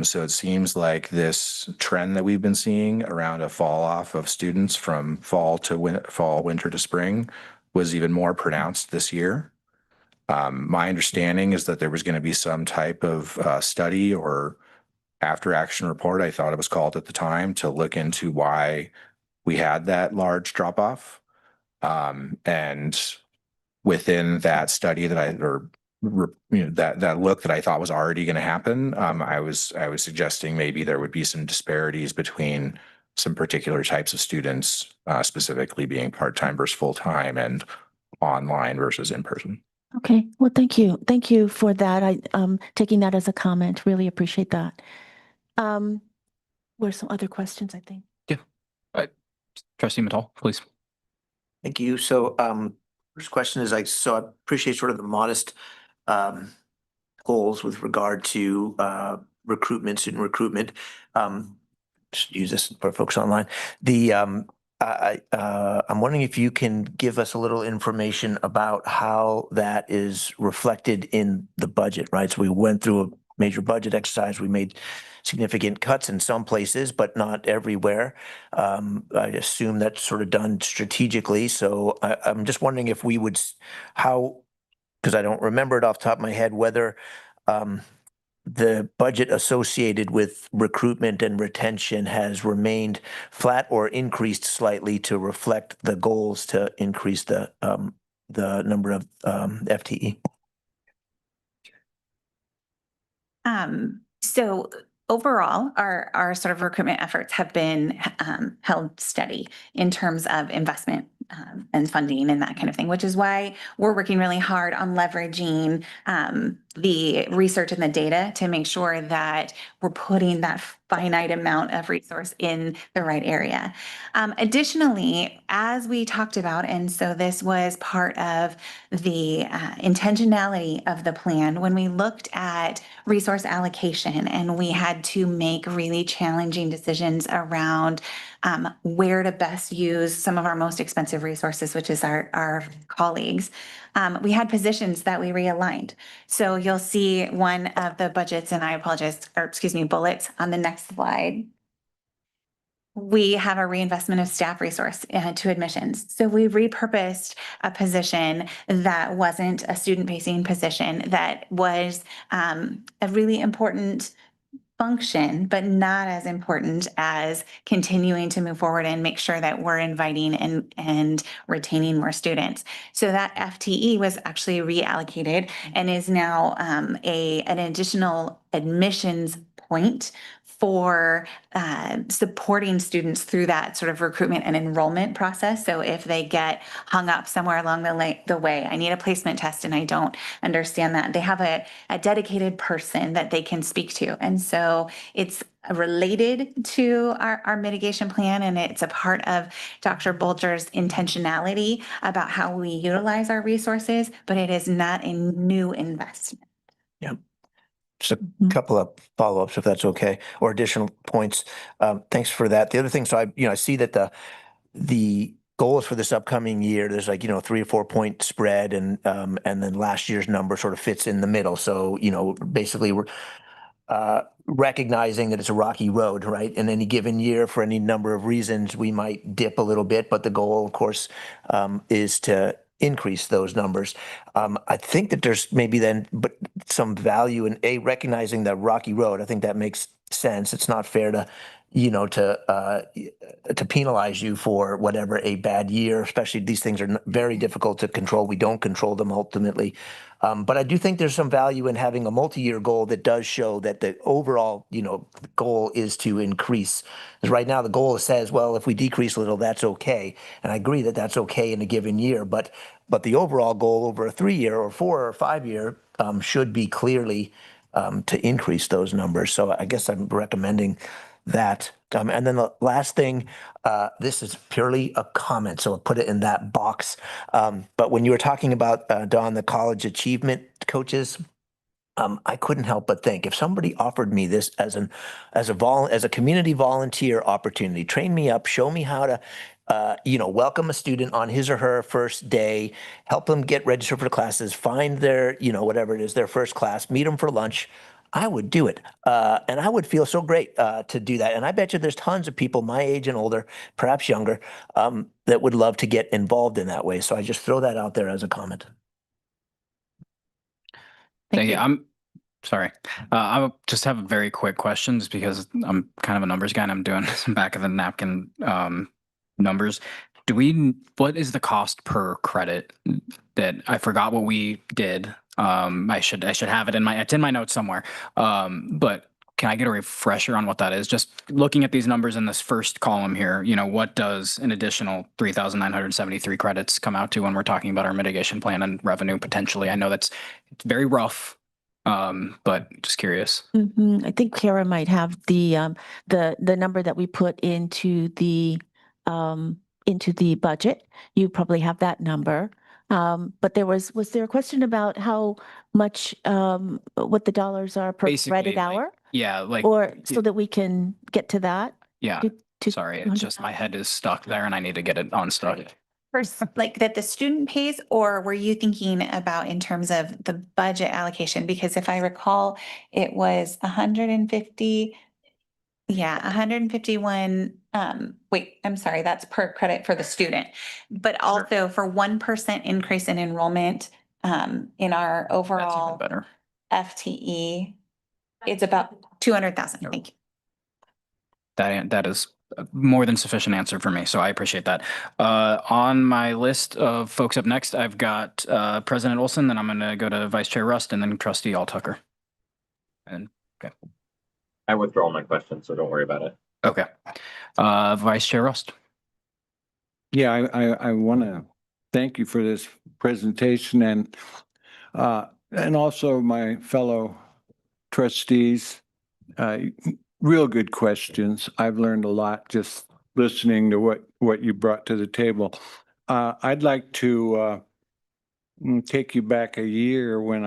So it seems like this trend that we've been seeing around a fall off of students from fall, winter to spring was even more pronounced this year. My understanding is that there was going to be some type of study or after action report, I thought it was called at the time, to look into why we had that large drop off. And within that study that that look that I thought was already going to happen. I was suggesting maybe there would be some disparities between some particular types of students, specifically being part-time versus full-time and online versus in person. Okay, well, thank you. Thank you for that. Taking that as a comment, really appreciate that. Were some other questions, I think? Trustee Mattal, please. Thank you. So, first question is I appreciate sort of the modest goals with regard to recruitment, student recruitment. Just use this for folks online. I'm wondering if you can give us a little information about how that is reflected in the budget, right? So we went through a major budget exercise. We made significant cuts in some places, but not everywhere. I assume that's sort of done strategically. So I'm just wondering if we would, because I don't remember it off the top of my head, whether the budget associated with recruitment and retention has remained flat or increased slightly to reflect the goals to increase the number of FTE. So overall, our sort of recruitment efforts have been held steady in terms of investment and funding and that kind of thing, which is why we're working really hard on leveraging the research and the data to make sure that we're putting that finite amount of resource in the right area. Additionally, as we talked about, and so this was part of the intentionality of the plan, when we looked at resource allocation and we had to make really challenging decisions around where to best use some of our most expensive resources, which is our colleagues. We had positions that we realigned. So you'll see one of the budgets, and I apologize, or excuse me, bullets on the next slide. We have a reinvestment of staff resource to admissions. So we repurposed a position that wasn't a student-facing position that was a really important function, but not as important as continuing to move forward and make sure that we're inviting and retaining more students. So that FTE was actually reallocated and is now an additional admissions point for supporting students through that sort of recruitment and enrollment process. So if they get hung up somewhere along the way, I need a placement test and I don't understand that, they have a dedicated person that they can speak to. And so it's related to our mitigation plan, and it's a part of Dr. Bulger's intentionality about how we utilize our resources, but it is not a new investment. Yeah. Just a couple of follow-ups, if that's okay, or additional points. Thanks for that. The other thing, so I see that the goals for this upcoming year, there's 3 or 4 point spread, and then last year's number sort of fits in the middle. So basically we're recognizing that it's a rocky road, right? In any given year, for any number of reasons, we might dip a little bit, but the goal, of course, is to increase those numbers. I think that there's maybe then some value in recognizing the rocky road. I think that makes sense. It's not fair to to penalize you for whatever a bad year, especially these things are very difficult to control. We don't control them ultimately. But I do think there's some value in having a multi-year goal that does show that the overall, goal is to increase. Because right now the goal says, well, if we decrease a little, that's okay. And I agree that that's okay in a given year. But the overall goal over a 3-year or 4 or 5 year should be clearly to increase those numbers. So I guess I'm recommending that. And then the last thing, this is purely a comment, so I'll put it in that box. But when you were talking about, Don, the college achievement coaches, I couldn't help but think, if somebody offered me this as a community volunteer opportunity, train me up, show me how to welcome a student on his or her first day, help them get registered for classes, find their, whatever it is, their first class, meet them for lunch, I would do it. And I would feel so great to do that. And I bet you there's tons of people my age and older, perhaps younger, that would love to get involved in that way. So I just throw that out there as a comment. Thank you. I'm sorry. I just have a very quick question, just because I'm kind of a numbers guy and I'm doing some back of the napkin numbers. what is the cost per credit that I forgot what we did? I should have it it's in my notes somewhere. But can I get a refresher on what that is? Just looking at these numbers in this first column here, what does an additional 3,973 credits come out to when we're talking about our mitigation plan and revenue potentially? I know it's very rough, but just curious. I think Kara might have the number that we put into the budget. You probably have that number. But was there a question about how much, what the dollars are per Basically, credit like, hour? Yeah, Or so that we can get to that? yeah. To Sorry, it's just my head is stuck there and I need to get it unstuck. First, like that the student pays, or were you thinking about in terms of the budget allocation? Because if I recall, it was 150. Yeah, 151. Wait, I'm sorry, that's per credit for the student. But also for 1% increase in enrollment, in our That's even overall better. FTE, it's about 200,000. Thank you. That is a more than sufficient answer for me, so I appreciate that. On my list of folks up next, I've got President Olson, then I'm going to go to Vice Chair Rust, and then Trustee Altucker. And okay. I withdraw my question, so don't worry about it. Okay. Vice Chair Rust. Yeah, I want to thank you for this presentation and also my fellow trustees. Real good questions. I've learned a lot just listening to what you brought to the table. I'd like to take you back a year when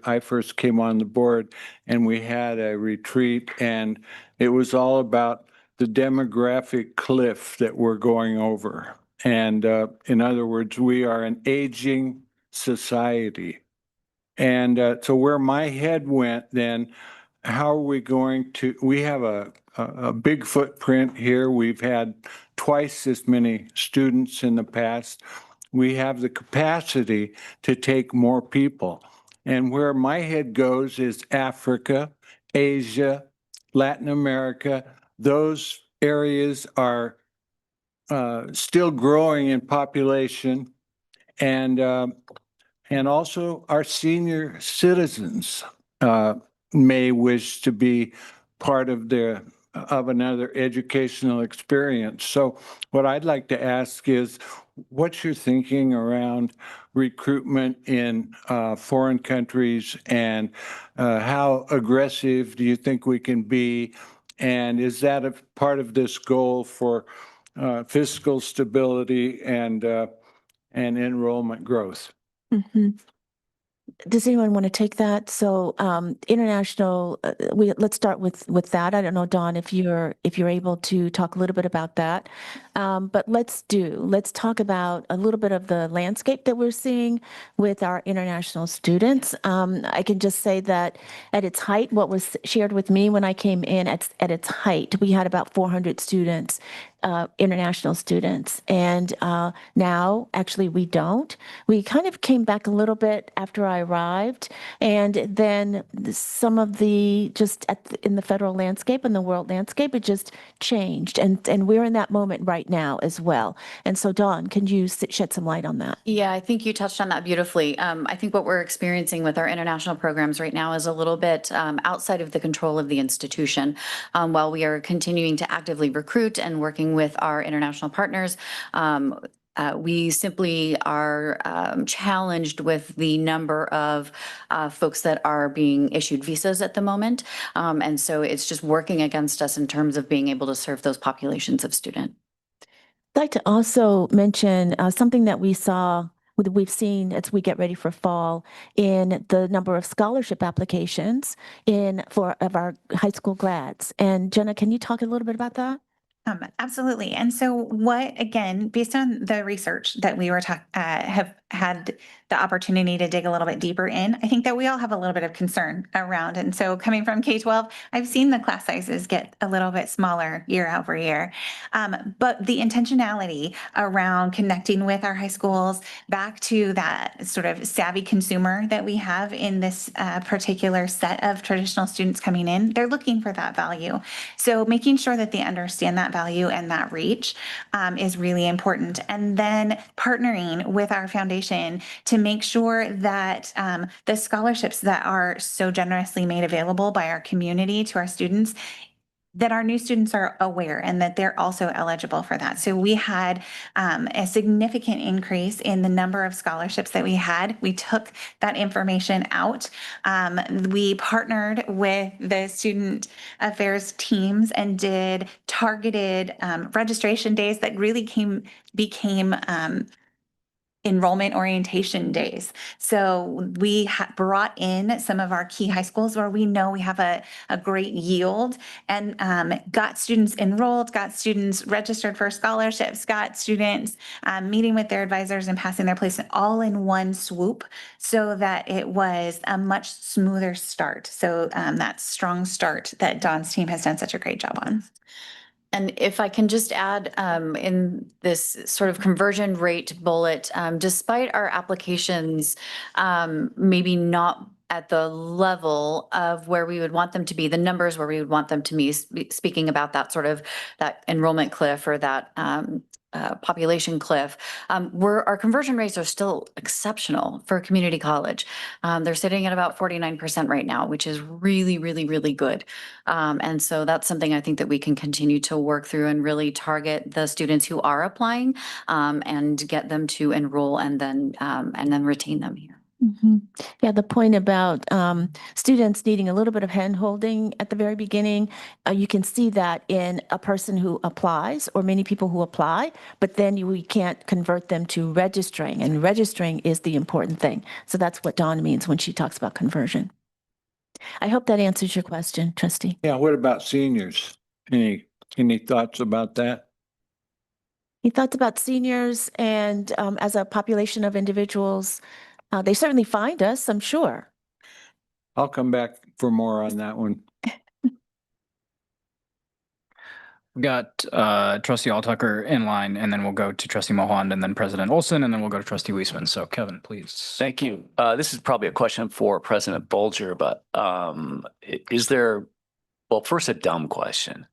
I first came on the board, and we had a retreat, and it was all about the demographic cliff that we're going over. And in other words, we are an aging society. And so where my head went then, how are we going to, we have a big footprint here. We've had twice as many students in the past. We have the capacity to take more people. And where my head goes is Africa, Asia, Latin America. Those areas are still growing in population, and also our senior citizens may wish to be part of another educational experience. So what I'd like to ask is, what's your thinking around recruitment in foreign countries, and how aggressive do you think we can be? And is that a part of this goal for fiscal stability and enrollment growth? Does anyone want to take that? So international, let's start with that. I don't know, Dawn, if you're able to talk a little bit about that. But let's talk about a little bit of the landscape that we're seeing with our international students. I can just say that at its height, what was shared with me when I came in, at its height, we had about 400 students, international students. And now, actually, we don't. We kind of came back a little bit after I arrived. And then some of in the federal landscape and the world landscape, it just changed. And we're in that moment right now as well. And so, Dawn, can you shed some light on that? Yeah, I think you touched on that beautifully. I think what we're experiencing with our international programs right now is a little bit outside of the control of the institution. While we are continuing to actively recruit and working with our international partners, we simply are challenged with the number of folks that are being issued visas at the moment. And so it's just working against us in terms of being able to serve those populations of students. I'd like to also mention something that we've seen as we get ready for fall in the number of scholarship applications of our high school grads. And Jenna, can you talk a little bit about that? Absolutely. And so again, based on the research that we have had the opportunity to dig a little bit deeper in, I think that we all have a little bit of concern around. And so coming from K-12, I've seen the class sizes get a little bit smaller year over year. But the intentionality around connecting with our high schools, back to that sort of savvy consumer that we have in this particular set of traditional students coming in, they're looking for that value. So making sure that they understand that value and that reach is really important. And then partnering with our foundation to make sure that the scholarships that are so generously made available by our community to our students, that our new students are aware and that they're also eligible for that. So we had a significant increase in the number of scholarships that we had. We took that information out. We partnered with the student affairs teams and did targeted registration days that really became enrollment orientation days. So we brought in some of our key high schools where we know we have a great yield, and got students enrolled, got students registered for scholarships, got students meeting with their advisors and passing their placement all in one swoop, so that it was a much smoother start. So that strong start that Dawn's team has done such a great job on. And if I can just add, in this sort of conversion rate bullet, despite our applications maybe not at the level of where we would want them to be, the numbers where we would want them to be, speaking about that sort of that enrollment cliff or that population cliff, our conversion rates are still exceptional for community college. They're sitting at about 49% right now, which is really, really, really good. And so that's something I think that we can continue to work through and really target the students who are applying and get them to enroll and then retain them here. Mhm. Yeah, the point about students needing a little bit of hand-holding at the very beginning, you can see that in a person who applies or many people who apply, but then we can't convert them to registering, and registering is the important thing. So that's what Dawn means when she talks about conversion. I hope that answers your question, Trustee. Yeah, what about seniors? Any thoughts about that? Any thoughts about seniors and as a population of individuals? They certainly find us, I'm sure. I'll come back for more on that one. We've got Trustee Altucker in line, and then we'll go to Trustee Mohand, and then President Olson, and then we'll go to Trustee Weisman. So Kevin, please. Thank you. This is probably a question for President Bolger, but is there, well, first a dumb question.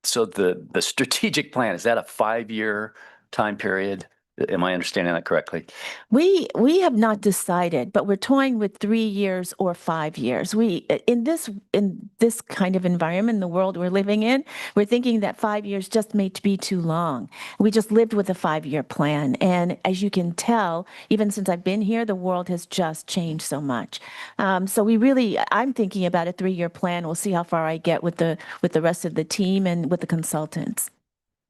So the strategic plan, is that a 5-year time period? Am I understanding that correctly? We have not decided, but we're toying with 3 years or 5 years. In this kind of environment, the world we're living in, we're thinking that 5 years just may be too long. We just lived with a 5-year plan, and as you can tell, even since I've been here, the world has just changed so much. So I'm thinking about a 3-year plan. We'll see how far I get with the rest of the team and with the consultants.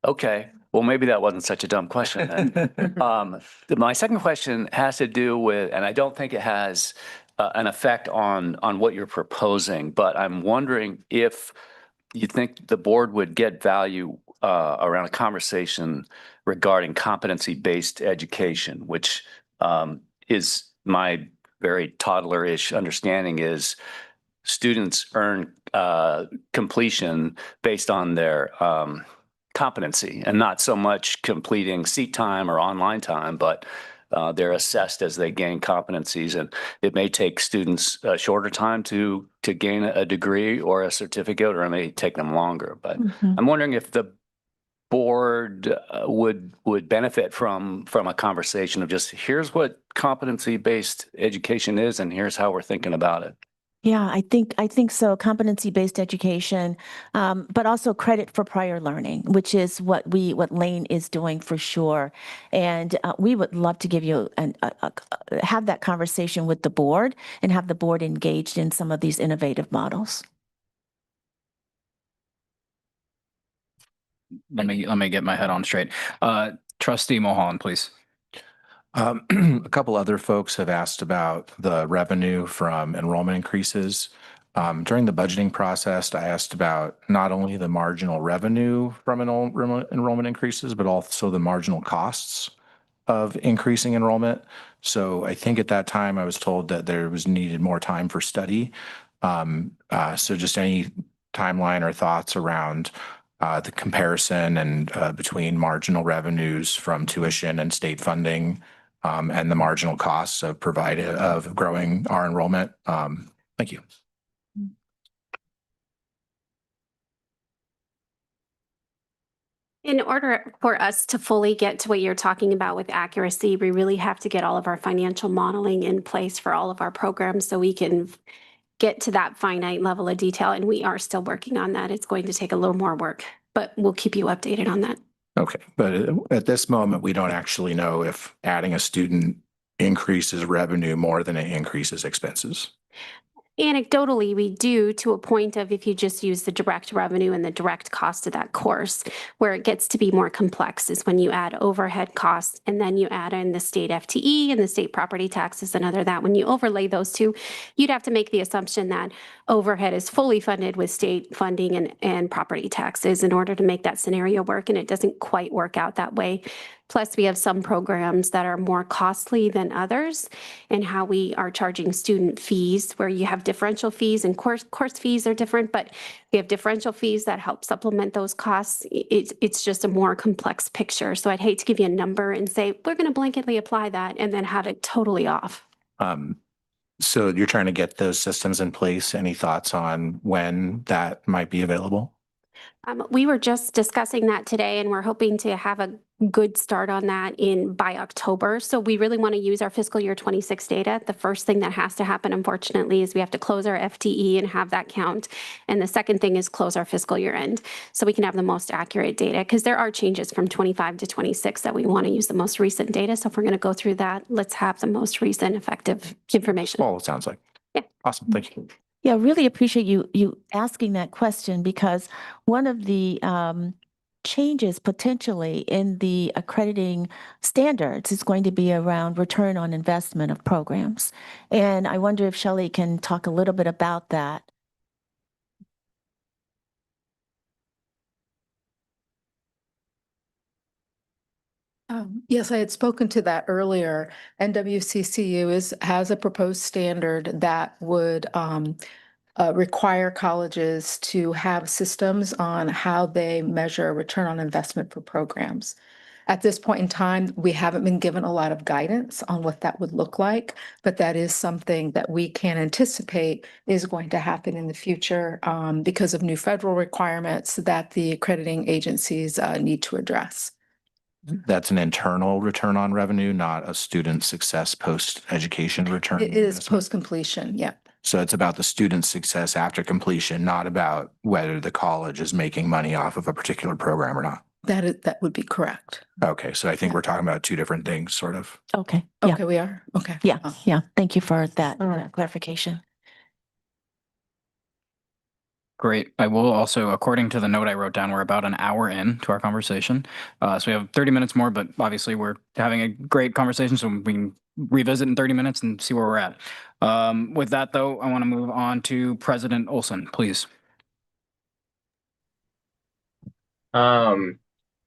Okay. Well, maybe that wasn't such a dumb question then. My second question has to do with, and I don't think it has an effect on what you're proposing, but I'm wondering if you think the board would get value around a conversation regarding competency-based education, which is my very toddler-ish understanding is students earn completion based on their competency and not so much completing seat time or online time, but they're assessed as they gain competencies, and it may take students a shorter time to gain a degree or a certificate, or it may take them longer. But I'm wondering if the board would benefit from a conversation of just here's what competency-based education is, and here's how we're thinking about it. Yeah, I think so. Competency-based education, but also credit for prior learning, which is what Lane is doing for sure. And we would love to give you have that conversation with the board and have the board engaged in some of these innovative models. Let me get my head on straight. Trustee Mohan, please. A couple other folks have asked about the revenue from enrollment increases. During the budgeting process, I asked about not only the marginal revenue from enrollment increases, but also the marginal costs of increasing enrollment. So I think at that time I was told that there was needed more time for study. So just any timeline or thoughts around the comparison and between marginal revenues from tuition and state funding and the marginal costs of growing our enrollment. Thank you. In order for us to fully get to what you're talking about with accuracy, we really have to get all of our financial modeling in place for all of our programs so we can get to that finite level of detail. And we are still working on that. It's going to take a little more work, but we'll keep you updated on that. Okay, but at this moment, we don't actually know if adding a student increases revenue more than it increases expenses. Anecdotally, we do, to a point of if you just use the direct revenue and the direct cost of that course. Where it gets to be more complex is when you add overhead costs and then you add in the state FTE and the state property taxes and other that. When you overlay those two, you'd have to make the assumption that overhead is fully funded with state funding and property taxes in order to make that scenario work, and it doesn't quite work out that way. Plus, we have some programs that are more costly than others, and how we are charging student fees, where you have differential fees and course fees are different, but we have differential fees that help supplement those costs. It's just a more complex picture. So I'd hate to give you a number and say, we're going to blanketly apply that and then have it totally off. So you're trying to get those systems in place. Any thoughts on when that might be available? We were just discussing that today, and we're hoping to have a good start on that by October. So we really want to use our fiscal year 26 data. The first thing that has to happen, unfortunately, is we have to close our FTE and have that count. And the second thing is close our fiscal year end so we can have the most accurate data, because there are changes from 25 to 26 that we want to use the most recent data. So if we're going to go through that, let's have the most recent effective information. Well, it sounds like. Yeah. Awesome. Thank you. Yeah, really appreciate you asking that question, because one of the changes potentially in the accrediting standards is going to be around return on investment of programs. And I wonder if Shelley can talk a little bit about that. Yes, I had spoken to that earlier. NWCCU has a proposed standard that would require colleges to have systems on how they measure return on investment for programs. At this point in time, we haven't been given a lot of guidance on what that would look like, but that is something that we can anticipate is going to happen in the future because of new federal requirements that the accrediting agencies need to address. That's an internal return on revenue, not a student success post-education return. It is post-completion, yeah. So it's about the student success after completion, not about whether the college is making money off of a particular program or not. That would be correct. Okay, so I think we're talking about two different things, sort of. Okay. Yeah. Okay, we are? Okay. Yeah. Yeah. Thank you for that clarification. Great. I will also, according to the note I wrote down, we're about an hour in to our conversation. So we have 30 minutes more, but obviously we're having a great conversation, so we can revisit in 30 minutes and see where we're at. With that, though, I want to move on to President Olson, please. A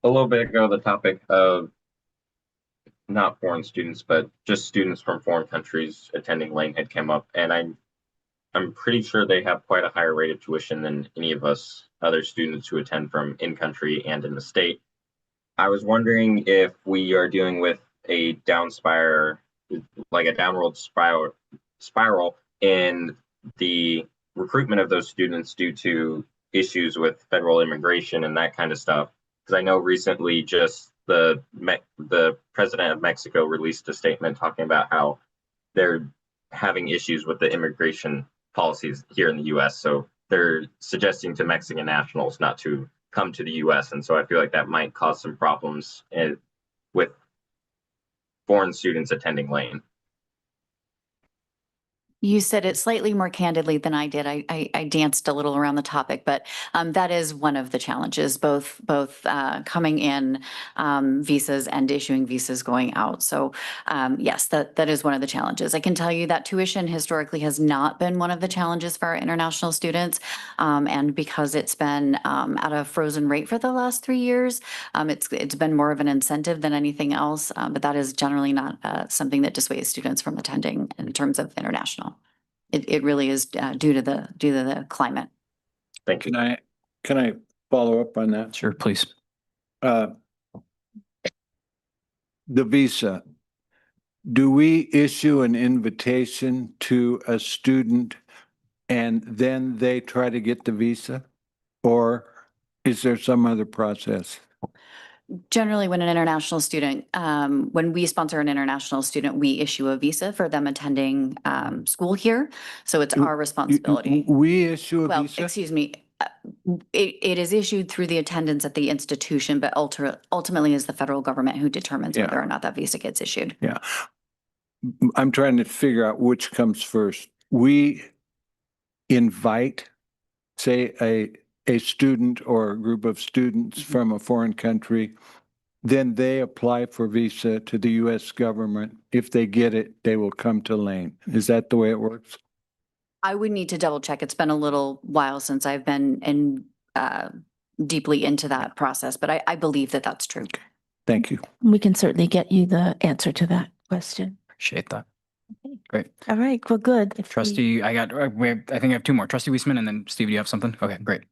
little bit ago, the topic of not foreign students, but just students from foreign countries attending Lane had come up, and I'm pretty sure they have quite a higher rate of tuition than any of us other students who attend from in-country and in the state. I was wondering if we are dealing with a downward spiral in the recruitment of those students due to issues with federal immigration and that kind of stuff. Because I know recently just the president of Mexico released a statement talking about how they're having issues with the immigration policies here in the U.S. So they're suggesting to Mexican nationals not to come to the U.S. And so I feel like that might cause some problems with foreign students attending Lane. You said it slightly more candidly than I did. I danced a little around the topic, but that is one of the challenges, both coming in visas and issuing visas going out. So yes, that is one of the challenges. I can tell you that tuition historically has not been one of the challenges for our international students. And because it's been at a frozen rate for the last 3 years, it's been more of an incentive than anything else. But that is generally not something that dissuades students from attending in terms of international. It really is due to the climate. Thank you. Can I follow up on that? Sure, please. The visa, do we issue an invitation to a student and then they try to get the visa? Or is there some other process? Generally, when an international student, when we sponsor an international student, we issue a visa for them attending school here. So it's our responsibility. We issue a Well, visa? excuse me, it is issued through the attendance at the institution, but ultimately is the federal government who determines Yeah. whether or not that visa gets issued. Yeah. I'm trying to figure out which comes first. We invite, say, a student or a group of students from a foreign country, then they apply for visa to the U.S. government. If they get it, they will come to Lane. Is that the way it works? I would need to double check. It's been a little while since I've been deeply into that process, but I believe that that's true. Thank you. We can certainly get you the answer to that question. Appreciate that. Great. All right, well, good. If we- Trustee, I think I have two more. Trustee Weisman and then Steve, do you have something? Okay, great.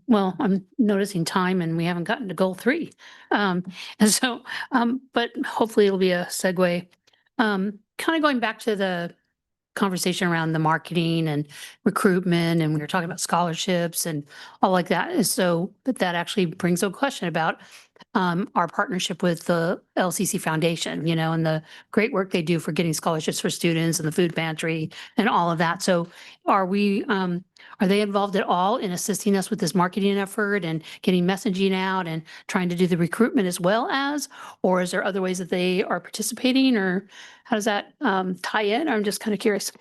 Well, I'm noticing time and we haven't gotten to goal 3. And so, but hopefully it'll be a segue. Kind of going back to the conversation around the marketing and recruitment, and we were talking about scholarships and all like that. And so, but that actually brings up a question about our partnership with the LCC Foundation, you know, and the great work they do for getting scholarships for students and the food pantry and all of that. So are they involved at all in assisting us with this marketing effort and getting messaging out and trying to do the recruitment as well as, or is there other ways that they are participating, or how does that tie in? I'm just kind of curious.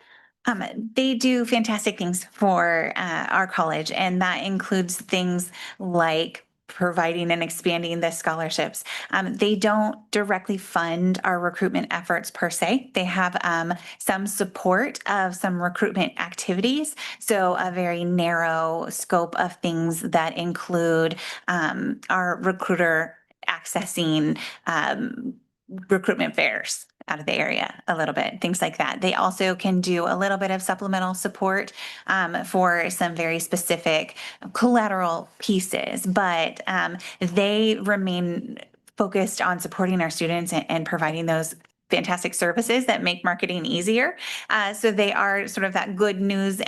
They do fantastic things for our college, and that includes things like providing and expanding the scholarships. They don't directly fund our recruitment efforts per se. They have some support of some recruitment activities. So a very narrow scope of things that include our recruiter accessing recruitment fairs out of the area a little bit, things like that. They also can do a little bit of supplemental support for some very specific collateral pieces, but they remain focused on supporting our students and providing those fantastic services that make marketing easier. So they are sort of that good news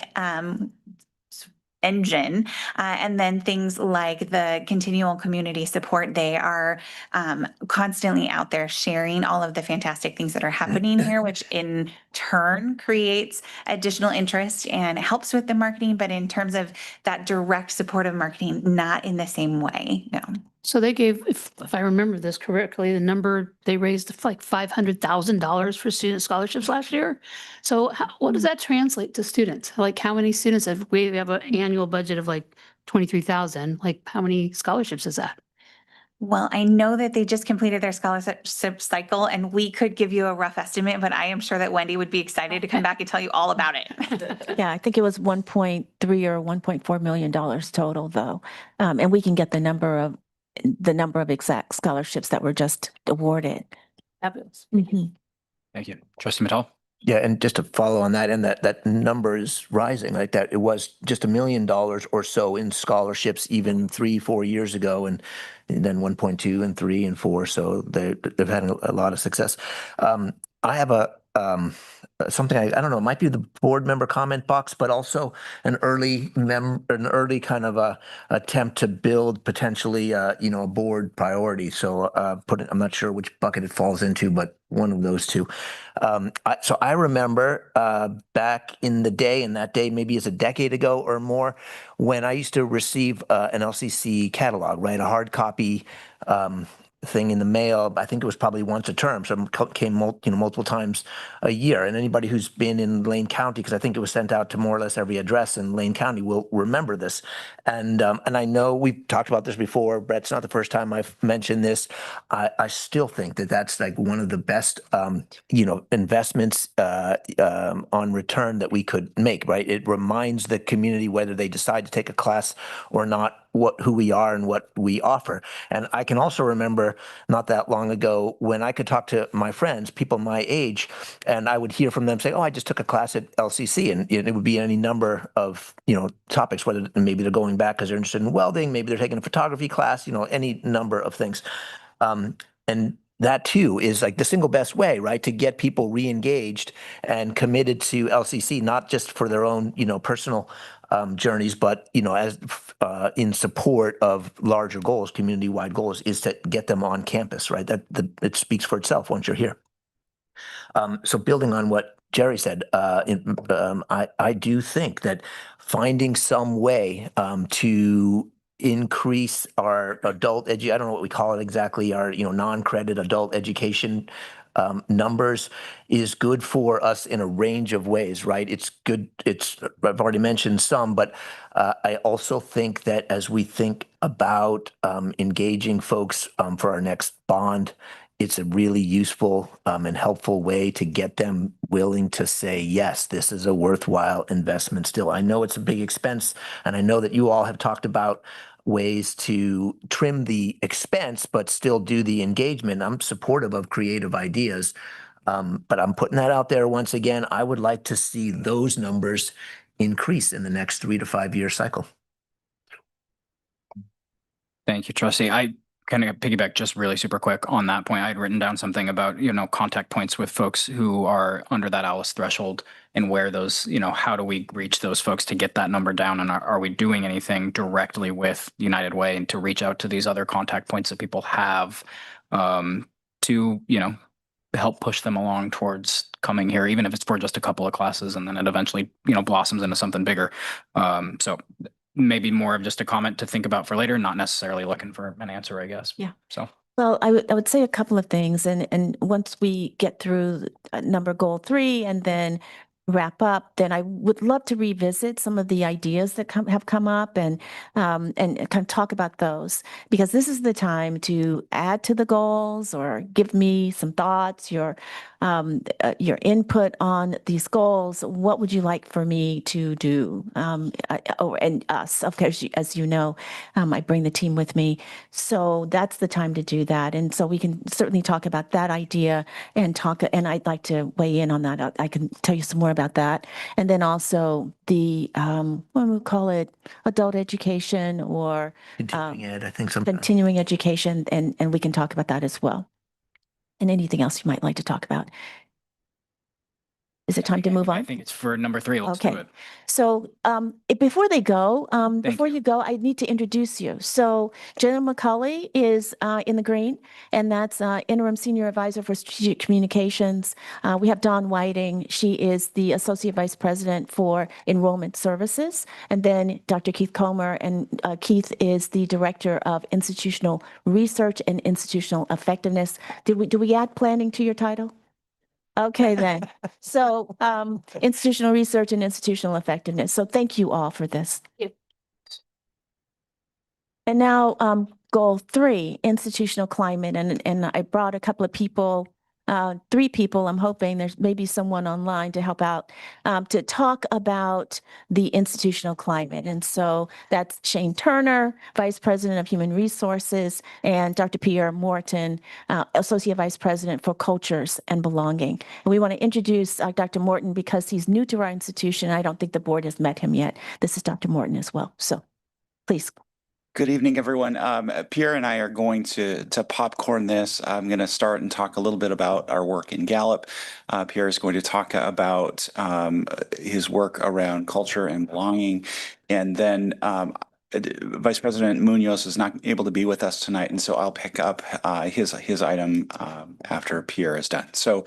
engine. And then things like the continual community support, they are constantly out there sharing all of the fantastic things that are happening here, which in turn creates additional interest and helps with the marketing. But in terms of that direct support of marketing, not in the same way, no. So they gave, if I remember this correctly, the number they raised like $500,000 for student scholarships last year. So what does that translate to students? Like how many students we have an annual budget of like 23,000. Like how many scholarships is that? Well, I know that they just completed their scholarship cycle, and we could give you a rough estimate, but I am sure that Wendy would be excited to come back and tell you all about it. Yeah, I think it was 1.3 or $1.4 million total though. And we can get the number of exact scholarships that were just awarded. Fabulous. Mhm. Thank you. Trustee Mattel? Yeah, and just to follow on that, and that number is rising like that. It was just $1 million or so in scholarships even 3-4 years ago, and then 1.2 and 3 and 4. So they've had a lot of success. I have something I don't know. It might be the board member comment box, but also an early kind of a attempt to build potentially a board priority. So I'm not sure which bucket it falls into, but one of those two. So I remember back in the day, and that day maybe is a decade ago or more, when I used to receive an LCC catalog, right, a hard copy thing in the mail. I think it was probably once a term, so it came multiple times a year. And anybody who's been in Lane County, because I think it was sent out to more or less every address in Lane County, will remember this. And I know we've talked about this before, Brett. It's not the first time I've mentioned this. I still think that that's like one of the best investments on return that we could make. Right? It reminds the community, whether they decide to take a class or not, who we are and what we offer. And I can also remember not that long ago when I could talk to my friends, people my age, and I would hear from them say, "Oh, I just took a class at LCC," and it would be any number of topics, whether maybe they're going back because they're interested in welding, maybe they're taking a photography class, any number of things. And that too is like the single best way, right, to get people re-engaged and committed to LCC, not just for their own, personal journeys, but as in support of larger goals, community-wide goals, is to get them on campus, right? It speaks for itself once you're here. So building on what Jerry said, I do think that finding some way to increase our adult I don't know what we call it exactly, our non-credit adult education numbers is good for us in a range of ways, right? It's good. I've already mentioned some, but I also think that as we think about engaging folks for our next bond, it's a really useful and helpful way to get them willing to say, yes, this is a worthwhile investment still. I know it's a big expense, and I know that you all have talked about ways to trim the expense, but still do the engagement. I'm supportive of creative ideas, but I'm putting that out there once again. I would like to see those numbers increase in the next 3 to 5 year cycle. Thank you, Trustee. I kind of piggyback just really super quick on that point. I had written down something about, contact points with folks who are under that ALICE threshold and where those, how do we reach those folks to get that number down? And are we doing anything directly with United Way and to reach out to these other contact points that people have to, help push them along towards coming here, even if it's for just a couple of classes, and then it eventually, blossoms into something bigger. So maybe more of just a comment to think about for later, not necessarily looking for an answer, I guess. Yeah. So. Well, I would say a couple of things, and once we get through number goal 3 and then wrap up, then I would love to revisit some of the ideas that have come up and kind of talk about those, because this is the time to add to the goals or give me some thoughts, your input on these goals. What would you like for me to do? And us, of course, as you know, I bring the team with me. So that's the time to do that. And so we can certainly talk about that idea and I'd like to weigh in on that. I can tell you some more about that. And then also the, what do we call it? Adult education or Continuing ed, I think sometimes. continuing education. And we can talk about that as well. And anything else you might like to talk about. Is it time to move on? I think it's for number 3. Let's do Okay. it. So before they go, before you go, I need to introduce you. So Jenna McCauley is in the green, and that's Interim Senior Advisor for Strategic Communications. We have Dawn Whiting. She is the Associate Vice President for Enrollment Services. And then Dr. Keith Comer, and Keith is the Director of Institutional Research and Institutional Effectiveness. Do we add planning to your title? Okay, then. So institutional research and institutional effectiveness. So thank you all for this. And now goal 3, institutional climate. And I brought a couple of people, 3 people. I'm hoping there's maybe someone online to help out to talk about the institutional climate. And so that's Shane Turner, Vice President of Human Resources, and Dr. Pierre Morton, Associate Vice President for Cultures and Belonging. And we want to introduce Dr. Morton because he's new to our institution. I don't think the board has met him yet. This is Dr. Morton as well. So please. Good evening, everyone. Pierre and I are going to popcorn this. I'm going to start and talk a little bit about our work in Gallup. Pierre is going to talk about his work around culture and belonging. And then Vice President Munoz is not able to be with us tonight, and so I'll pick up his item after Pierre is done. So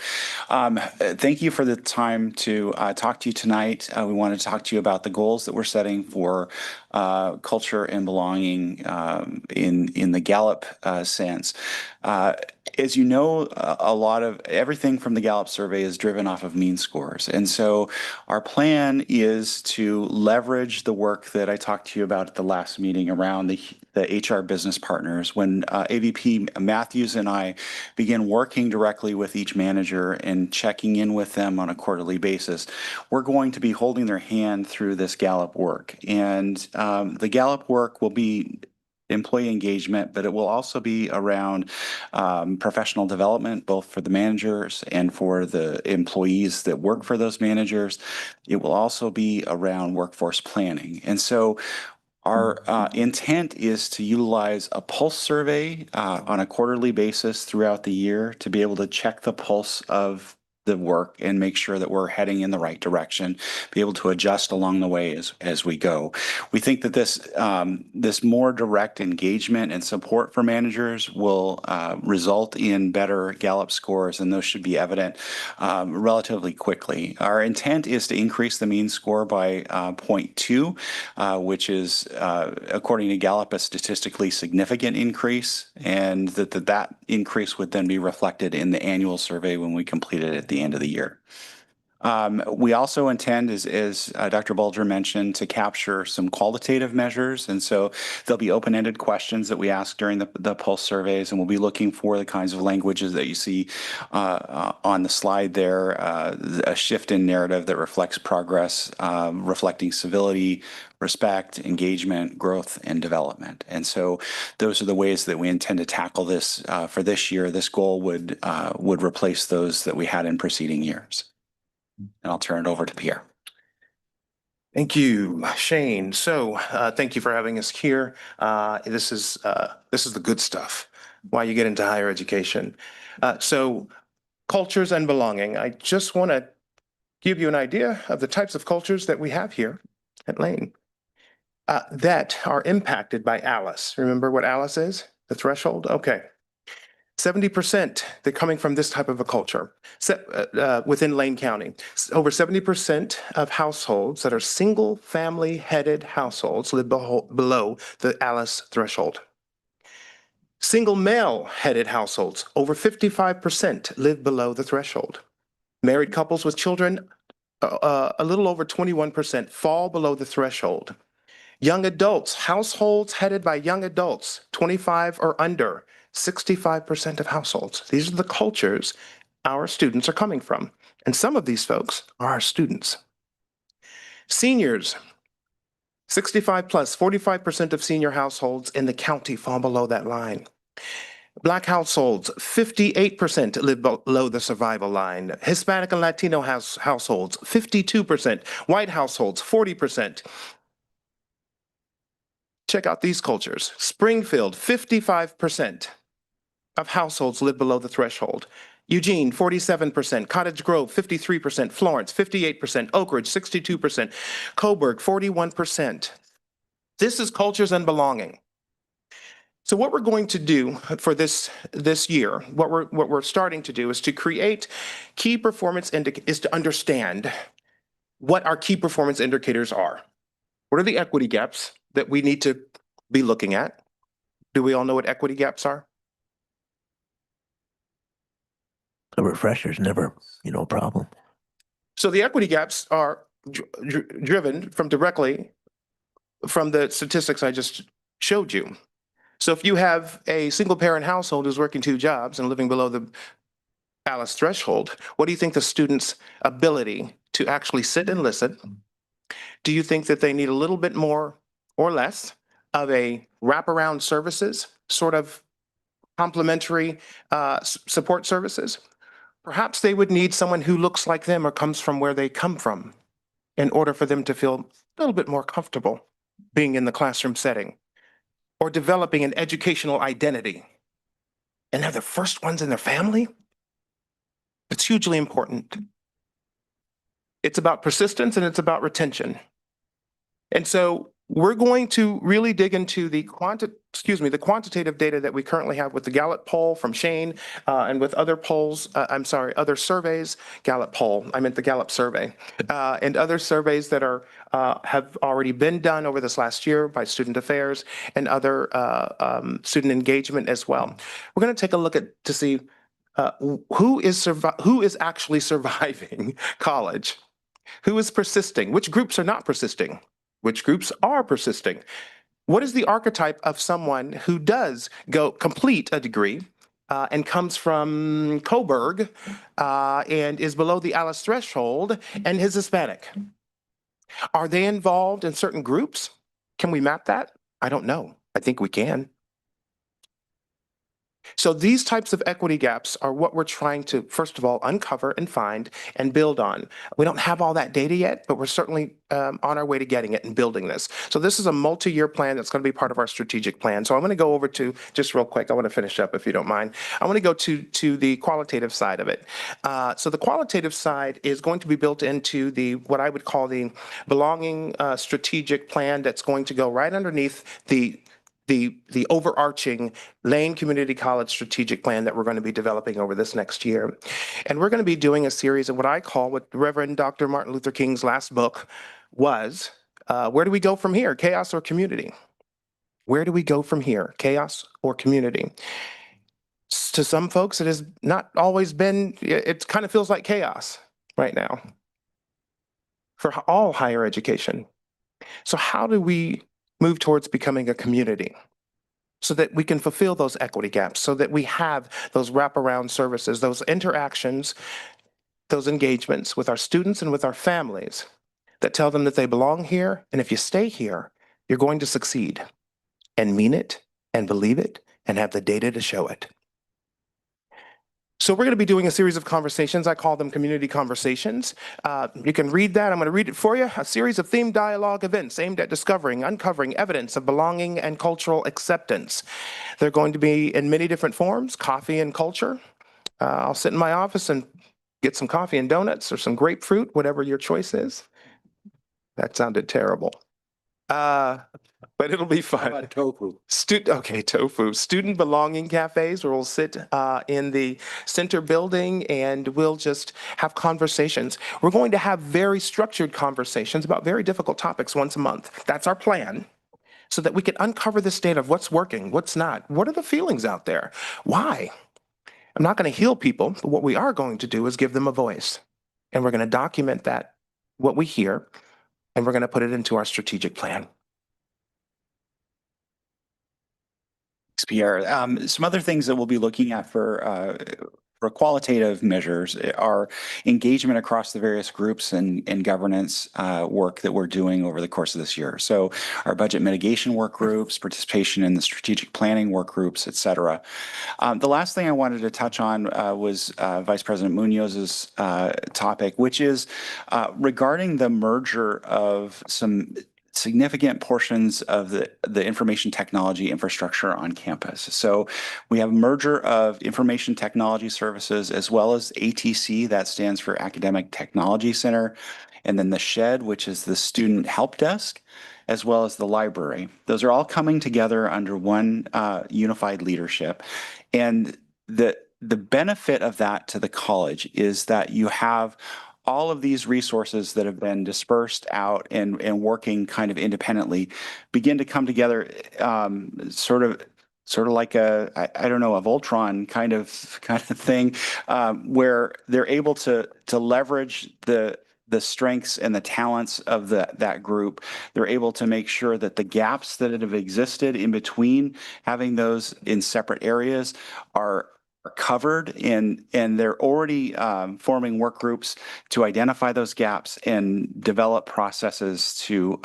thank you for the time to talk to you tonight. We wanted to talk to you about the goals that we're setting for culture and belonging in the Gallup sense. As you know, a lot of everything from the Gallup survey is driven off of mean scores. And so our plan is to leverage the work that I talked to you about at the last meeting around the HR business partners. When AVP Matthews and I begin working directly with each manager and checking in with them on a quarterly basis, we're going to be holding their hand through this Gallup work. And the Gallup work will be employee engagement, but it will also be around professional development, both for the managers and for the employees that work for those managers. It will also be around workforce planning. And so Our intent is to utilize a pulse survey on a quarterly basis throughout the year to be able to check the pulse of the work and make sure that we're heading in the right direction, be able to adjust along the way as we go. We think that this more direct engagement and support for managers will result in better Gallup scores, and those should be evident relatively quickly. Our intent is to increase the mean score by 0.2, which is, according to Gallup, a statistically significant increase, and that increase would then be reflected in the annual survey when we complete it at the end of the year. We also intend, as Dr. Bulger mentioned, to capture some qualitative measures. And so there'll be open-ended questions that we ask during the pulse surveys, and we'll be looking for the kinds of languages that you see on the slide there, a shift in narrative that reflects progress, reflecting civility, respect, engagement, growth, and development. And so those are the ways that we intend to tackle this for this year. This goal would replace those that we had in preceding years. And I'll turn it over to Pierre. Thank you, Shane. So thank you for having us here. This is the good stuff, why you get into higher education. So cultures and belonging. I just want to give you an idea of the types of cultures that we have here at Lane that are impacted by ALICE. Remember what ALICE is? The threshold? Okay. 70%, they're coming from this type of a culture within Lane County. Over 70% of households that are single family headed households live below the ALICE threshold. Single male headed households, over 55% live below the threshold. Married couples with children, a little over 21% fall below the threshold. Young adults, households headed by young adults, 25 or under, 65% of households. These are the cultures our students are coming from. And some of these folks are our students. Seniors, 65 plus, 45% of senior households in the county fall below that line. Black households, 58% live below the survival line. Hispanic and Latino households, 52%. White households, 40%. Check out these cultures. Springfield, 55% of households live below the threshold. Eugene, 47%. Cottage Grove, 53%. Florence, 58%. Oak Ridge, 62%. Coburg, 41%. This is cultures and belonging. So what we're going to do for this year, what we're starting to do is to create key performance indicators, is to understand what our key performance indicators are. What are the equity gaps that we need to be looking at? Do we all know what equity gaps are? A refresher's never, a problem. So the equity gaps are driven directly from the statistics I just showed you. So if you have a single parent household who's working 2 jobs and living below the ALICE threshold, what do you think the student's ability to actually sit and listen? Do you think that they need a little bit more or less of a wraparound services, sort of complementary support services? Perhaps they would need someone who looks like them or comes from where they come from in order for them to feel a little bit more comfortable being in the classroom setting or developing an educational identity. And they're the first ones in their family? It's hugely important. It's about persistence and it's about retention. And so we're going to really dig into the quantitative data that we currently have with the Gallup poll from Shane and with other polls, other surveys, Gallup poll, I meant the Gallup survey, and other surveys that have already been done over this last year by Student Affairs and other student engagement as well. We're going to take a look to see who is actually surviving college, who is persisting, which groups are not persisting. Which groups are persisting? What is the archetype of someone who does complete a degree and comes from Coburg and is below the ALICE threshold and is Hispanic? Are they involved in certain groups? Can we map that? I don't know. I think we can. So these types of equity gaps are what we're trying to, first of all, uncover and find and build on. We don't have all that data yet, but we're certainly on our way to getting it and building this. So this is a multi-year plan that's going to be part of our strategic plan. So I'm going to go over to, just real quick, I want to finish up if you don't mind. I want to go to the qualitative side of it. So the qualitative side is going to be built into the, what I would call the belonging strategic plan that's going to go right underneath the overarching Lane Community College strategic plan that we're going to be developing over this next year. And we're going to be doing a series of what I call, what Reverend Dr. Martin Luther King's last book was, where do we go from here, chaos or community? Where do we go from here, chaos or community? To some folks, it has not always been, it kind of feels like chaos right now for all higher education. So how do we move towards becoming a community so that we can fulfill those equity gaps, so that we have those wraparound services, those interactions, those engagements with our students and with our families that tell them that they belong here, and if you stay here, you're going to succeed, and mean it, and believe it, and have the data to show it. So we're going to be doing a series of conversations. I call them community conversations. You can read that. I'm going to read it for you. A series of themed dialogue events aimed at discovering, uncovering evidence of belonging and cultural acceptance. They're going to be in many different forms, coffee and culture. I'll sit in my office and get some coffee and donuts or some grapefruit, whatever your choice is. That sounded terrible. But it'll be fun. How about tofu? Okay, tofu. Student belonging cafes where we'll sit in the center building and we'll just have conversations. We're going to have very structured conversations about very difficult topics once a month. That's our plan, so that we can uncover the state of what's working, what's not. What are the feelings out there? Why? I'm not going to heal people, but what we are going to do is give them a voice. And we're going to document that, what we hear, and we're going to put it into our strategic plan. Thanks, Pierre. Some other things that we'll be looking at for qualitative measures are engagement across the various groups and governance work that we're doing over the course of this year. So our budget mitigation work groups, participation in the strategic planning work groups, et cetera. The last thing I wanted to touch on was Vice President Munoz's topic, which is regarding the merger of some significant portions of the information technology infrastructure on campus. So we have a merger of information technology services as well as ATC, that stands for Academic Technology Center, and then the SHED, which is the Student Help Desk, as well as the library. Those are all coming together under one unified leadership. And the benefit of that to the college is that you have all of these resources that have been dispersed out and working kind of independently begin to come together, sort of like a Voltron kind of thing, where they're able to leverage the strengths and the talents of that group. They're able to make sure that the gaps that have existed in between having those in separate areas are covered, and they're already forming work groups to identify those gaps and develop processes to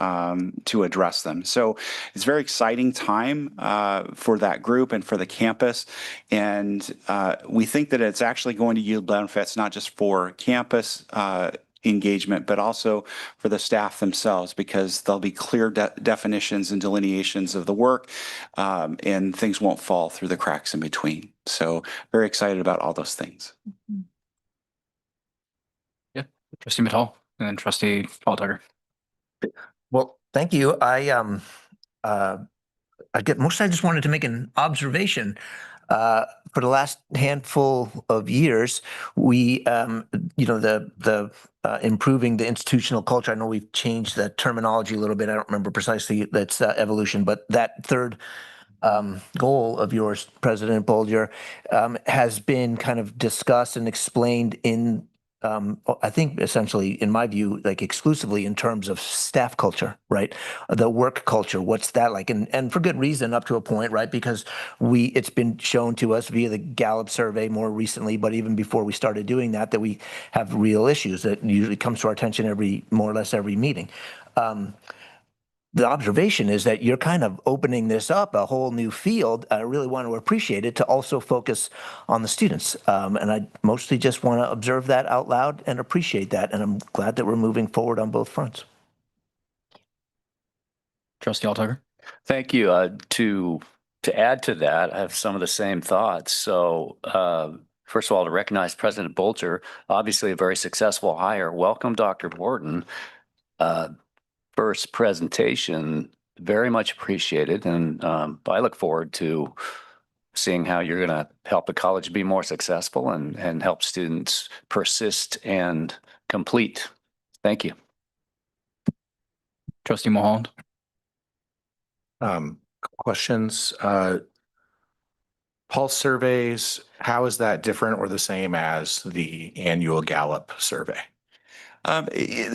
address them. So it's a very exciting time for that group and for the campus, and we think that it's actually going to yield benefits not just for campus engagement, but also for the staff themselves, because there'll be clear definitions and delineations of the work, and things won't fall through the cracks in between. So very excited about all those things. Yeah, Trustee Mittal and then Trustee Paul Tucker. Well, thank you. I just wanted to make an observation. For the last handful of years, we, the improving the institutional culture. I know we've changed the terminology a little bit. I don't remember precisely that's evolution, but that third goal of yours, President Bolger, has been kind of discussed and explained in, I think essentially, in my view, like exclusively in terms of staff culture, right? The work culture, what's that like? And for good reason up to a point, right? Because it's been shown to us via the Gallup survey more recently, but even before we started doing that, that we have real issues that usually comes to our attention more or less every meeting. the observation is that you're kind of opening this up a whole new field. I really want to appreciate it to also focus on the students. And I mostly just want to observe that out loud and appreciate that. And I'm glad that we're moving forward on both fronts. Trustee Altucker? Thank you. To add to that, I have some of the same thoughts. So, first of all, to recognize President Bolger, obviously a very successful hire. Welcome, Dr. Borton. First presentation, very much appreciated. And I look forward to seeing how you're going to help the college be more successful and help students persist and complete. Thank you. Trustee Mulholland? Questions? Pulse surveys, how is that different or the same as the annual Gallup survey?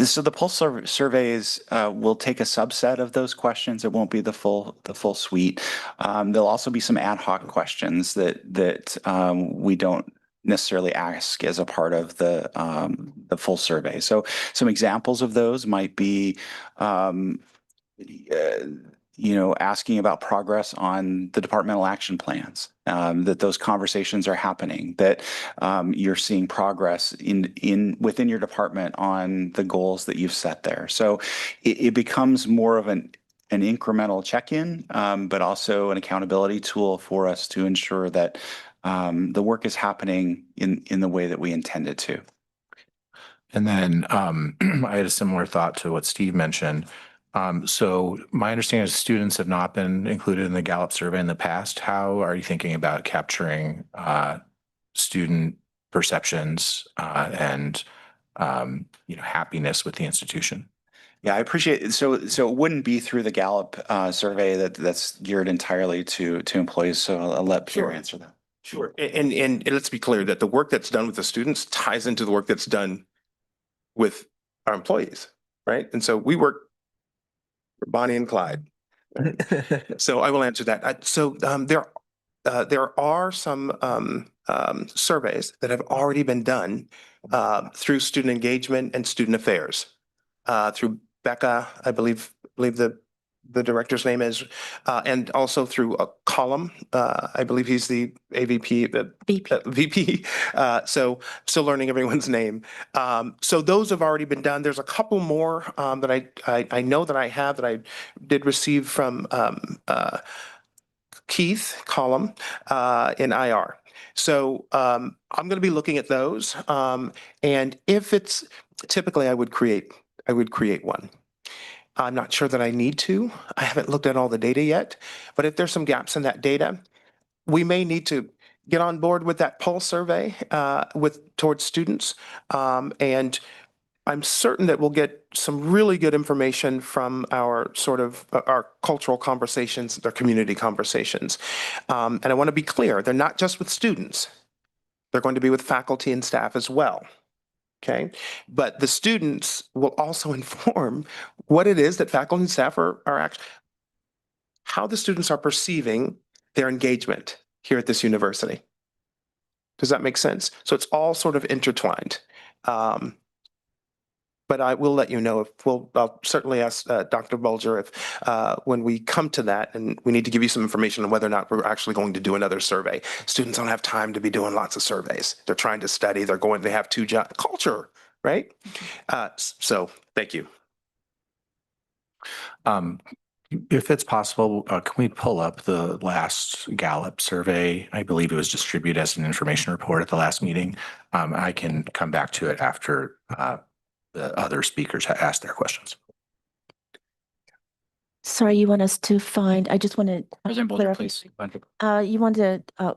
So the pulse surveys will take a subset of those questions. It won't be the full suite. There'll also be some ad hoc questions that we don't necessarily ask as a part of the full survey. So some examples of those might be asking about progress on the departmental action plans, that those conversations are happening, that you're seeing progress within your department on the goals that you've set there. So it becomes more of an incremental check-in, but also an accountability tool for us to ensure that the work is happening in the way that we intend it to. And then I had a similar thought to what Steve mentioned. So my understanding is students have not been included in the Gallup survey in the past. How are you thinking about capturing student perceptions and happiness with the institution? Yeah, I appreciate it. So it wouldn't be through the Gallup survey that's geared entirely to employees. So I'll let Pierre answer that. Sure. And let's be clear that the work that's done with the students ties into the work that's done with our employees, right? And so we work for Bonnie and Clyde. So I will answer that. There are some surveys that have already been done through student engagement and student affairs, through Becca, I believe the director's name is, and also through a column. I believe he's the AVP, the VP. So still learning everyone's name. So those have already been done. There's a couple more that I know that I have that I did receive from Keith Column in IR. So I'm going to be looking at those. And if it's typically, I would create one. I'm not sure that I need to. I haven't looked at all the data yet, but if there's some gaps in that data, we may need to get on board with that pulse survey towards students. And I'm certain that we'll get some really good information from our our cultural conversations, our community conversations. And I want to be clear, they're not just with students. They're going to be with faculty and staff as well. Okay, but the students will also inform what it is that faculty and staff are actually, how the students are perceiving their engagement here at this university. Does that make sense? So it's all sort of intertwined. But I will let you know I'll certainly ask Dr. Bulger if when we come to that, and we need to give you some information on whether or not we're actually going to do another survey. Students don't have time to be doing lots of surveys. They're trying to study. They have two jobs. Culture, right? So thank you. If it's possible, can we pull up the last Gallup survey? I believe it was distributed as an information report at the last meeting. I can come back to it after the other speakers ask their questions. Sorry, you want us to find, I just want to President Bolger, please. you want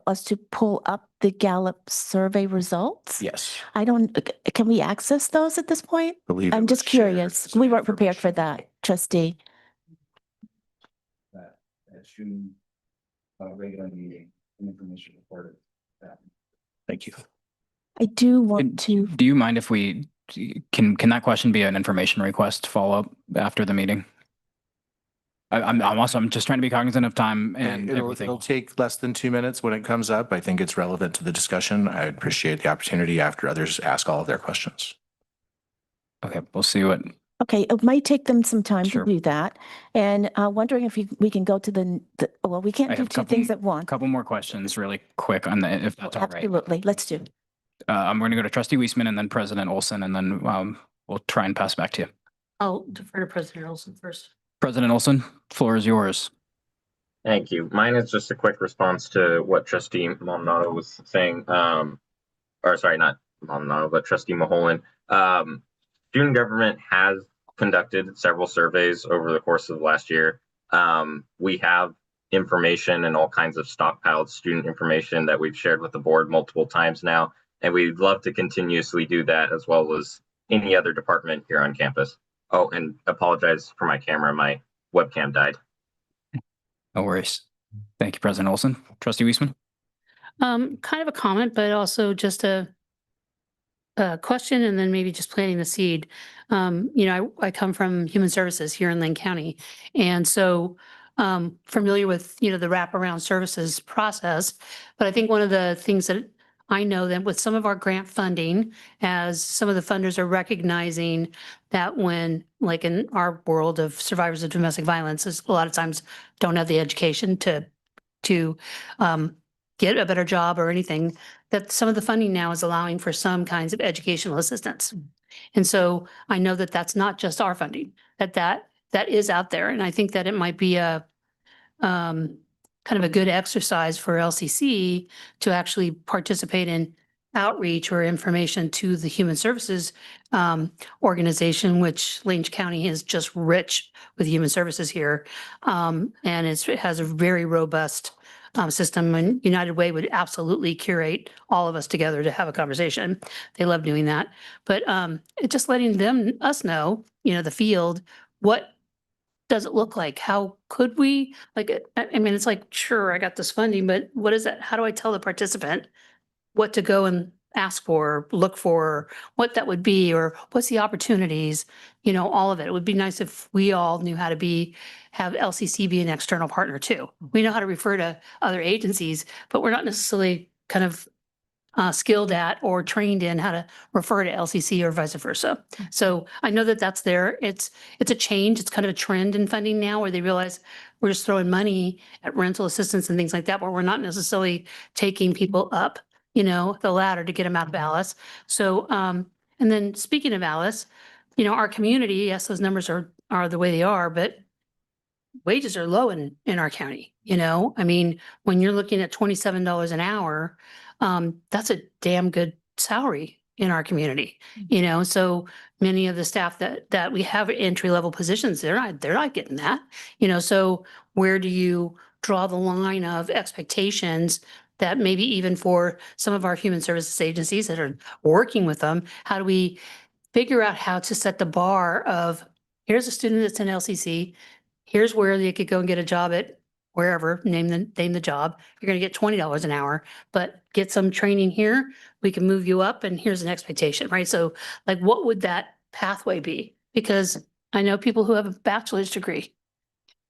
us to pull up the Gallup survey results? Yes. Can we access those at this point? Believe I'm just curious. We weren't prepared for that, trustee. That June regular meeting information reported. Thank you. I do want to. Do you mind if can that question be an information request follow-up after the meeting? I'm just trying to be cognizant of time and everything. It'll take less than 2 minutes when it comes up. I think it's relevant to the discussion. I appreciate the opportunity after others ask all of their questions. Okay, we'll see what Okay, it might take them some time to Sure. do that. And wondering if we can go to well, we I can't do have two things at once. couple more questions really quick on that, if that's all right. Absolutely, let's do. I'm going to go to trustee Weisman and then President Olson, and then we'll try and pass back to you. I'll defer to President Olson first. President Olson, floor is yours. Thank you. Mine is just a quick response to what Trustee Maldonado was saying. Or sorry, not Maldonado, but Trustee Maholen. Student government has conducted several surveys over the course of last year. We have information and all kinds of stockpiled student information that we've shared with the board multiple times now, and we'd love to continuously do that as well as any other department here on campus. Oh, and apologize for my camera. My webcam died. No worries. Thank you, President Olson. Trustee Weisman. Kind of a comment, but also just a question, and then maybe just planting the seed. I come from Human Services here in Lynn County, and so familiar with the wraparound services process. But I think one of the things that I know that with some of our grant funding, as some of the funders are recognizing that when, like in our world of survivors of domestic violence, is a lot of times don't have the education to get a better job or anything, that some of the funding now is allowing for some kinds of educational assistance. And so I know that that's not just our funding, that is out there. And I think that it might be a kind of a good exercise for LCC to actually participate in outreach or information to the Human Services organization, which Lane County is just rich with human services here. And it has a very robust system, and United Way would absolutely curate all of us together to have a conversation. They love doing that. But it's just letting us know, the field, what does it look like? How could we, I mean, it's like, sure, I got this funding, but what is that? How do I tell the participant what to go and ask for, look for, what that would be, or what's the opportunities, all of it. It would be nice if we all knew how to have LCC be an external partner too. We know how to refer to other agencies, but we're not necessarily kind of skilled at or trained in how to refer to LCC or vice versa. So I know that that's there. It's a change. It's kind of a trend in funding now where they realize we're just throwing money at rental assistance and things like that, but we're not necessarily taking people up, the ladder to get them out of Alice. So, and then speaking of Alice, our community, yes, those numbers are the way they are, but wages are low in our county. I mean, when you're looking at $27 an hour, that's a damn good salary in our community, so many of the staff that we have entry level positions, they're not getting that, so where do you draw the line of expectations that maybe even for some of our human services agencies that are working with them, how do we figure out how to set the bar of here's a student that's in LCC, here's where they could go and get a job at wherever, name the job. You're going to get $20 an hour, but get some training here. We can move you up, and here's an expectation, right? So what would that pathway be? Because I know people who have a bachelor's degree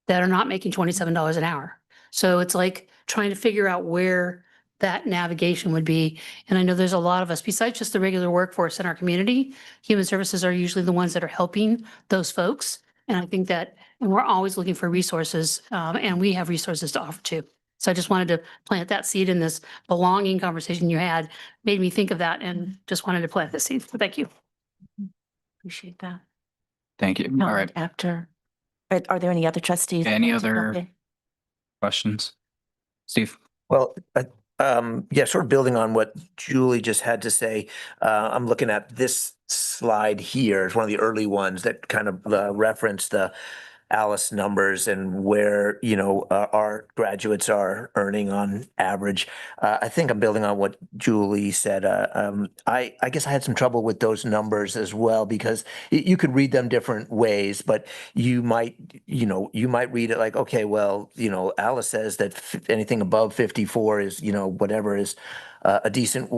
that are not making $27 an hour. So it's like trying to figure out where that navigation would be. And I know there's a lot of us, besides just the regular workforce in our community, human services are usually the ones that are helping those folks. And I think that, and we're always looking for resources, and we have resources to offer too. So I just wanted to plant that seed in this belonging conversation you had, made me think of that, and just wanted to plant the seed. So thank you. Appreciate that. Thank you. All right. Are there any other trustees? Any other questions? Steve? Well, yeah, sort of building on what Julie just had to say, I'm looking at this slide here. It's one of the early ones that kind of reference the Alice numbers and where, our graduates are earning on average. I think I'm building on what Julie said. I guess I had some trouble with those numbers as well, because you could read them different ways, but you might read it like, okay, well, Alice says that anything above 54 is, whatever is a decent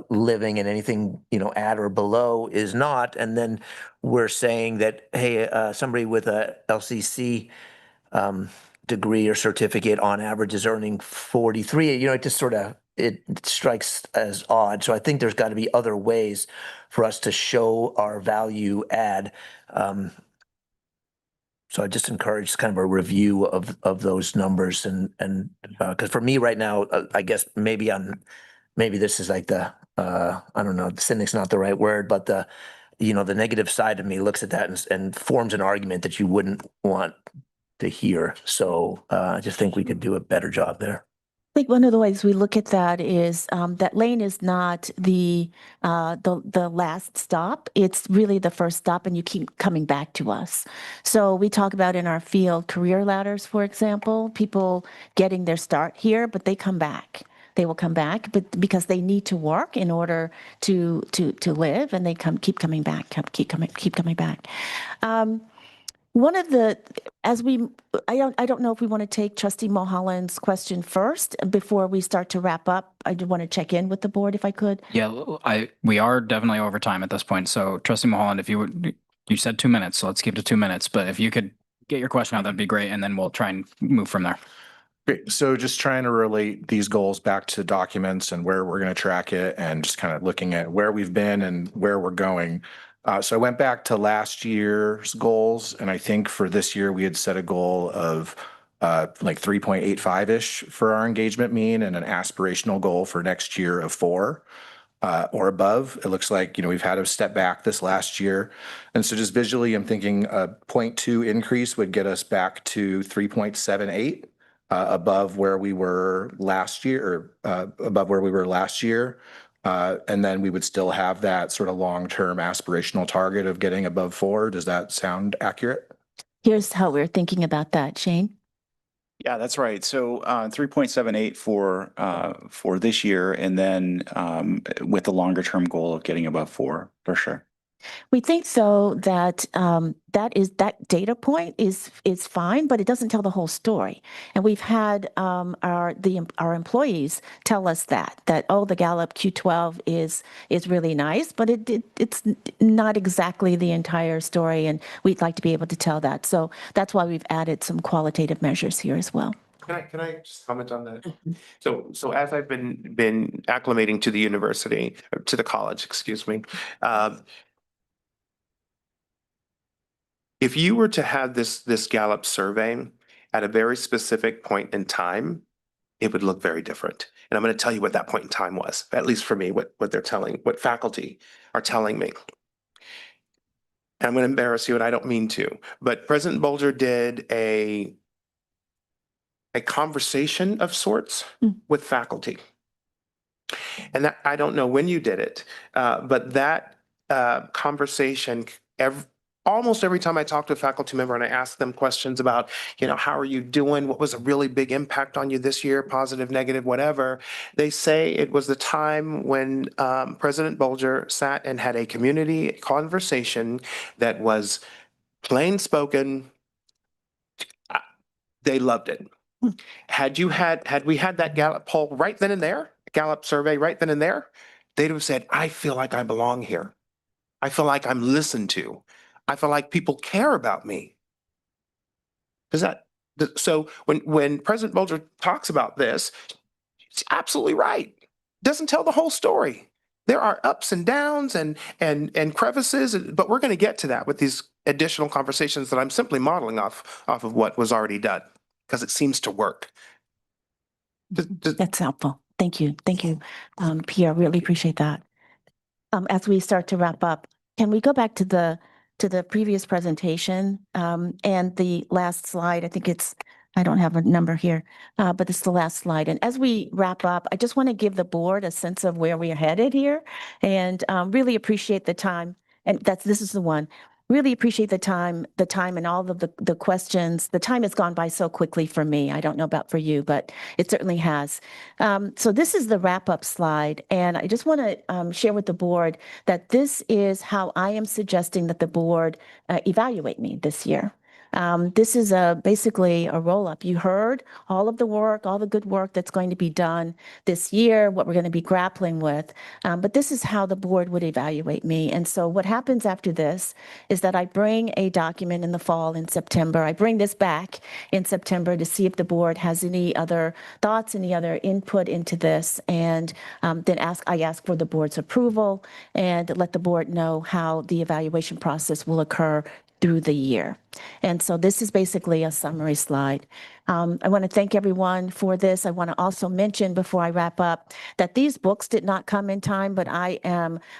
living, and anything, at or below is not. And then we're saying that, hey, somebody with a LCC degree or certificate on average is earning 43. It just sort of it strikes as odd. So I think there's got to be other ways for us to show our value add. So I just encourage kind of a review of those numbers and because for me right now, I guess maybe this is like the I don't know, cynic's not the right word, but the negative side of me looks at that and forms an argument that you wouldn't want to hear. So I just think we could do a better job there. I think one of the ways we look at that is that Lane is not the last stop. It's really the first stop, and you keep coming back to us. So we talk about in our field career ladders, for example, people getting their start here, but they come back. They will come back, but because they need to work in order to live, and they keep coming back, keep coming back. One of the, I don't know if we want to take Trustee Mulholland's question first before we start to wrap up. I do want to check in with the board if I could. Yeah, we are definitely over time at this point. So Trustee Mulholland, if you said 2 minutes, so let's keep it to 2 minutes. But if you could get your question out, that'd be great. And then we'll try and move from there. Great. So just trying to relate these goals back to documents and where we're going to track it and just kind of looking at where we've been and where we're going. So I went back to last year's goals, and I think for this year we had set a goal of like 3.85-ish for our engagement mean and an aspirational goal for next year of 4 or above. It looks like, we've had a step back this last year. And so just visually, I'm thinking a 0.2 increase would get us back to 3.78 above where we were last year, or above where we were last year. And then we would still have that sort of long-term aspirational target of getting above 4. Does that sound accurate? Here's how we're thinking about that, Shane. Yeah, that's right. So 3.78 for this year, and then with the longer term goal of getting above 4 for sure. We think so that that data point is fine, but it doesn't tell the whole story. And we've had our employees tell us that the Gallup Q12 is really nice, but it's not exactly the entire story, and we'd like to be able to tell that. So that's why we've added some qualitative measures here as well. Can I just comment on that? So as I've been acclimating to the university, or to the college, excuse me, if you were to have this Gallup survey at a very specific point in time, it would look very different. And I'm going to tell you what that point in time was, at least for me, what faculty are telling me. And I'm going to embarrass you, and I don't mean to, but President Bolger did a conversation of sorts with faculty. And that, I don't know when you did it, but that conversation, almost every time I talk to a faculty member and I ask them questions about, how are you doing? What was a really big impact on you this year? Positive, negative, whatever. They say it was the time when President Bolger sat and had a community conversation that was plain spoken. They loved it. Had we had that Gallup poll right then and there, Gallup survey right then and there, they'd have said, I feel like I belong here. I feel like I'm listened to. I feel like people care about me. So when President Bolger talks about this, he's absolutely right. Doesn't tell the whole story. There are ups and downs and crevices, but we're going to get to that with these additional conversations that I'm simply modeling off of what was already done, because it seems to work. That's helpful. Thank you. Thank you, Pierre. Really appreciate that. As we start to wrap up, can we go back to the previous presentation and the last slide? I think I don't have a number here, but it's the last slide. And as we wrap up, I just want to give the board a sense of where we are headed here, and really appreciate the time. And this is the one. Really appreciate the time and all of the questions. The time has gone by so quickly for me. I don't know about for you, but it certainly has. So this is the wrap-up slide, and I just want to share with the board that this is how I am suggesting that the board evaluate me this year. This is basically a roll-up. You heard all of the work, all the good work that's going to be done this year, what we're going to be grappling with. But this is how the board would evaluate me. And so what happens after this is that I bring a document in the fall in September. I bring this back in September to see if the board has any other thoughts, any other input into this. And then I ask for the board's approval and let the board know how the evaluation process will occur through the year. And so this is basically a summary slide. I want to thank everyone for this. I want to also mention before I wrap up that these books did not come in time, but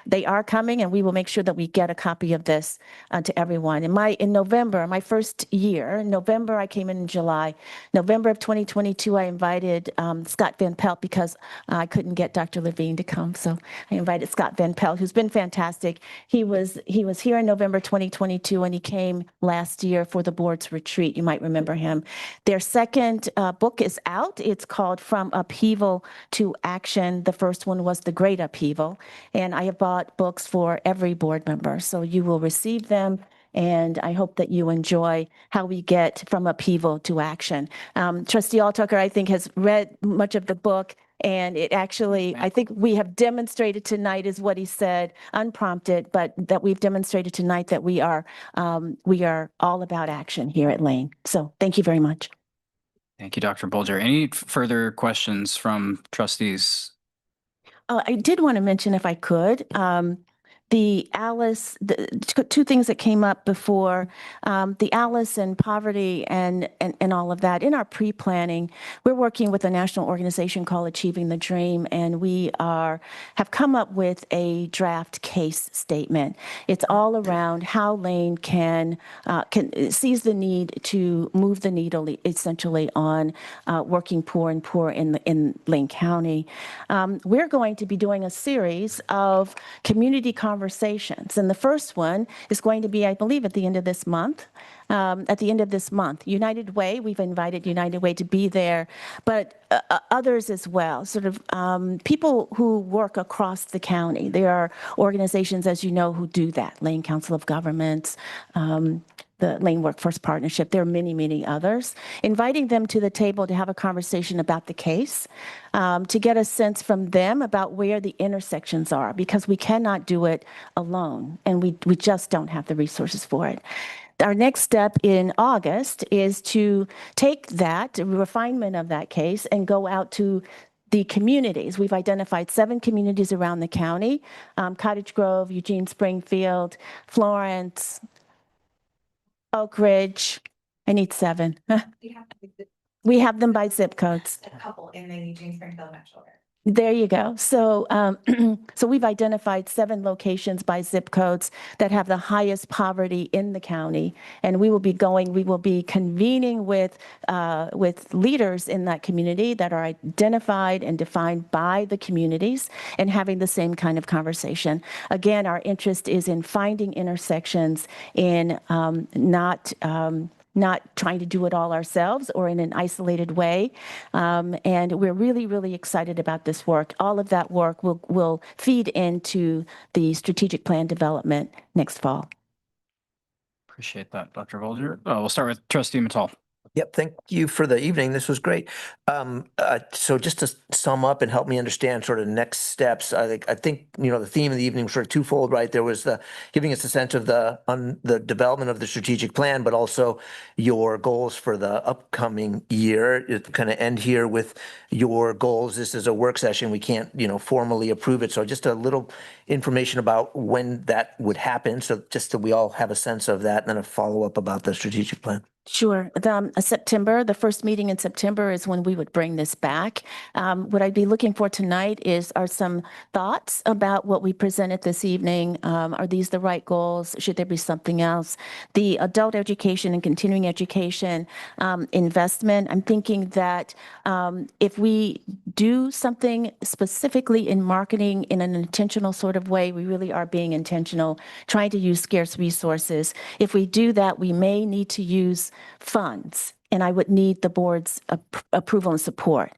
they are coming, and we will make sure that we get a copy of this to everyone. In November, my first year, in November, I came in July. November of 2022, I invited Scott Van Pelt because I couldn't get Dr. Levine to come. So I invited Scott Van Pelt, who's been fantastic. He was here in November 2022, and he came last year for the board's retreat. You might remember him. Their second book is out. It's called From Upheaval to Action. The first one was The Great Upheaval. And I have bought books for every board member. So you will receive them. And I hope that you enjoy how we get from upheaval to action. Trustee Altucker, I think, has read much of the book. And it actually, I think we have demonstrated tonight is what he said, unprompted, but that we've demonstrated tonight that we are all about action here at Lane. So thank you very much. Thank you, Dr. Bolger. Any further questions from trustees? I did want to mention, if I could, the two things that came up before, the Alice and poverty and all of that. In our pre-planning, we're working with a national organization called Achieving the Dream, and we have come up with a draft case statement. It's all around how Lane can sees the need to move the needle essentially on working poor and poor in Lane County. We're going to be doing a series of community conversations. And the first one is going to be, I believe, at the end of this month. United Way, we've invited United Way to be there, but others as well, sort of people who work across the county. There are organizations, as you know, who do that. Lane Council of Governments, the Lane Workforce Partnership. There are many, many others. Inviting them to the table to have a conversation about the case, to get a sense from them about where the intersections are, because we cannot do it alone, and we just don't have the resources for it. Our next step in August is to take that refinement of that case and go out to the communities. We've identified 7 communities around the county: Cottage Grove, Eugene Springfield, Florence, Oak Ridge. I need 7. We have them by zip codes. A couple in the Eugene Springfield metro area. There you go. So, so we've identified 7 locations by zip codes that have the highest poverty in the county, and we will be convening with leaders in that community that are identified and defined by the communities, and having the same kind of conversation. Again, our interest is in finding intersections, in not trying to do it all ourselves or in an isolated way. And we're really, really excited about this work. All of that work will feed into the strategic plan development next fall. Appreciate that, Dr. Bolger. We'll start with Trustee Mittal. Yep, thank you for the evening. This was great. So just to sum up and help me understand sort of next steps, I think the theme of the evening was sort of twofold, right? There was the giving us a sense of the development of the strategic plan, but also your goals for the upcoming year. It kind of end here with your goals. This is a work session. We can't formally approve it. So just a little information about when that would happen. So just so we all have a sense of that, and then a follow-up about the strategic plan. Sure. September, the first meeting in September is when we would bring this back. What I'd be looking for tonight are some thoughts about what we presented this evening. Are these the right goals? Should there be something else? The adult education and continuing education investment, I'm thinking that if we do something specifically in marketing in an intentional sort of way, we really are being intentional, trying to use scarce resources. If we do that, we may need to use funds, and I would need the board's approval and support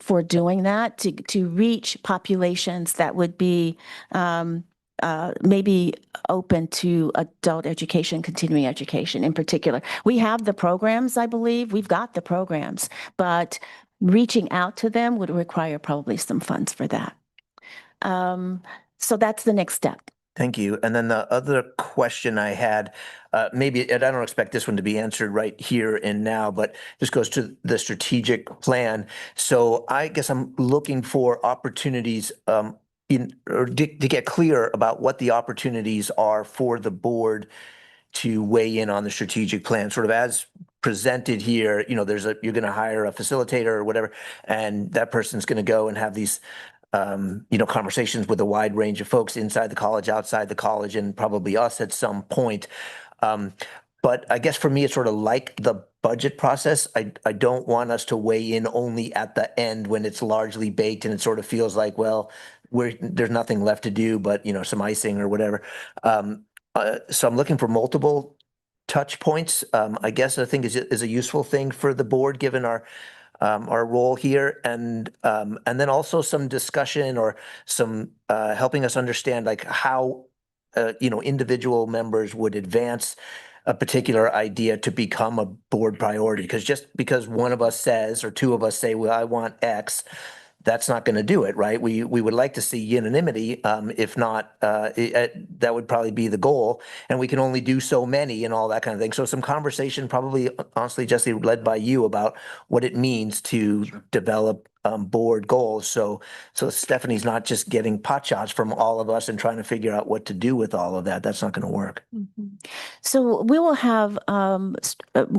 for doing that to reach populations that would be maybe open to adult education, continuing education in particular. We have the programs, I believe. We've got the programs, but reaching out to them would require probably some funds for that. So that's the next step. Thank you. And then the other question I had, maybe, and I don't expect this one to be answered right here and now, but this goes to the strategic plan. So I guess I'm looking for opportunities to get clear about what the opportunities are for the board to weigh in on the strategic plan, sort of as presented here. You know, you're going to hire a facilitator or whatever, and that person's going to go and have these conversations with a wide range of folks inside the college, outside the college, and probably us at some point. But I guess for me, it's sort of like the budget process. I don't want us to weigh in only at the end when it's largely baked and it sort of feels like, well, there's nothing left to do but, some icing or whatever. So I'm looking for multiple touch points. I guess I think is a useful thing for the board, given our role here, and then also some discussion or some helping us understand like how individual members would advance a particular idea to become a board priority. Because just because one of us says or two of us say, well, I want X, that's not going to do it, right? We would like to see unanimity. If not, that would probably be the goal. And we can only do so many and all that kind of thing. So some conversation, probably, honestly, Jesse, led by you about what it means to develop board goals. So Stephanie's not just getting pot shots from all of us and trying to figure out what to do with all of that. That's not going to work. So we will have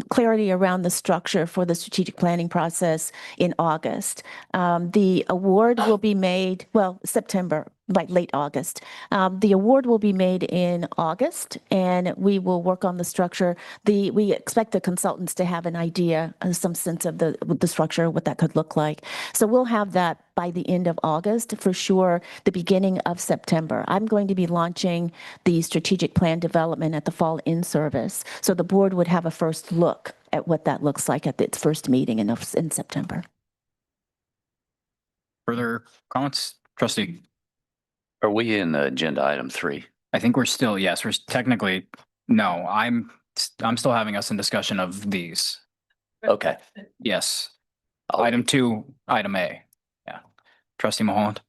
clarity around the structure for the strategic planning process in August. The award will be made, September, like late August. The award will be made in August, and we will work on the structure. We expect the consultants to have an idea, some sense of the structure, what that could look like. So we'll have that by the end of August, for sure, the beginning of September. I'm going to be launching the strategic plan development at the fall in-service. So the board would have a first look at what that looks like at its first meeting in September. Further comments? Trustee? Are we in agenda item 3? I think we're still, yes, we're technically, no, I'm still having us in discussion of these. Okay. Yes. Item 2, item A. Yeah. Trustee Mulholland.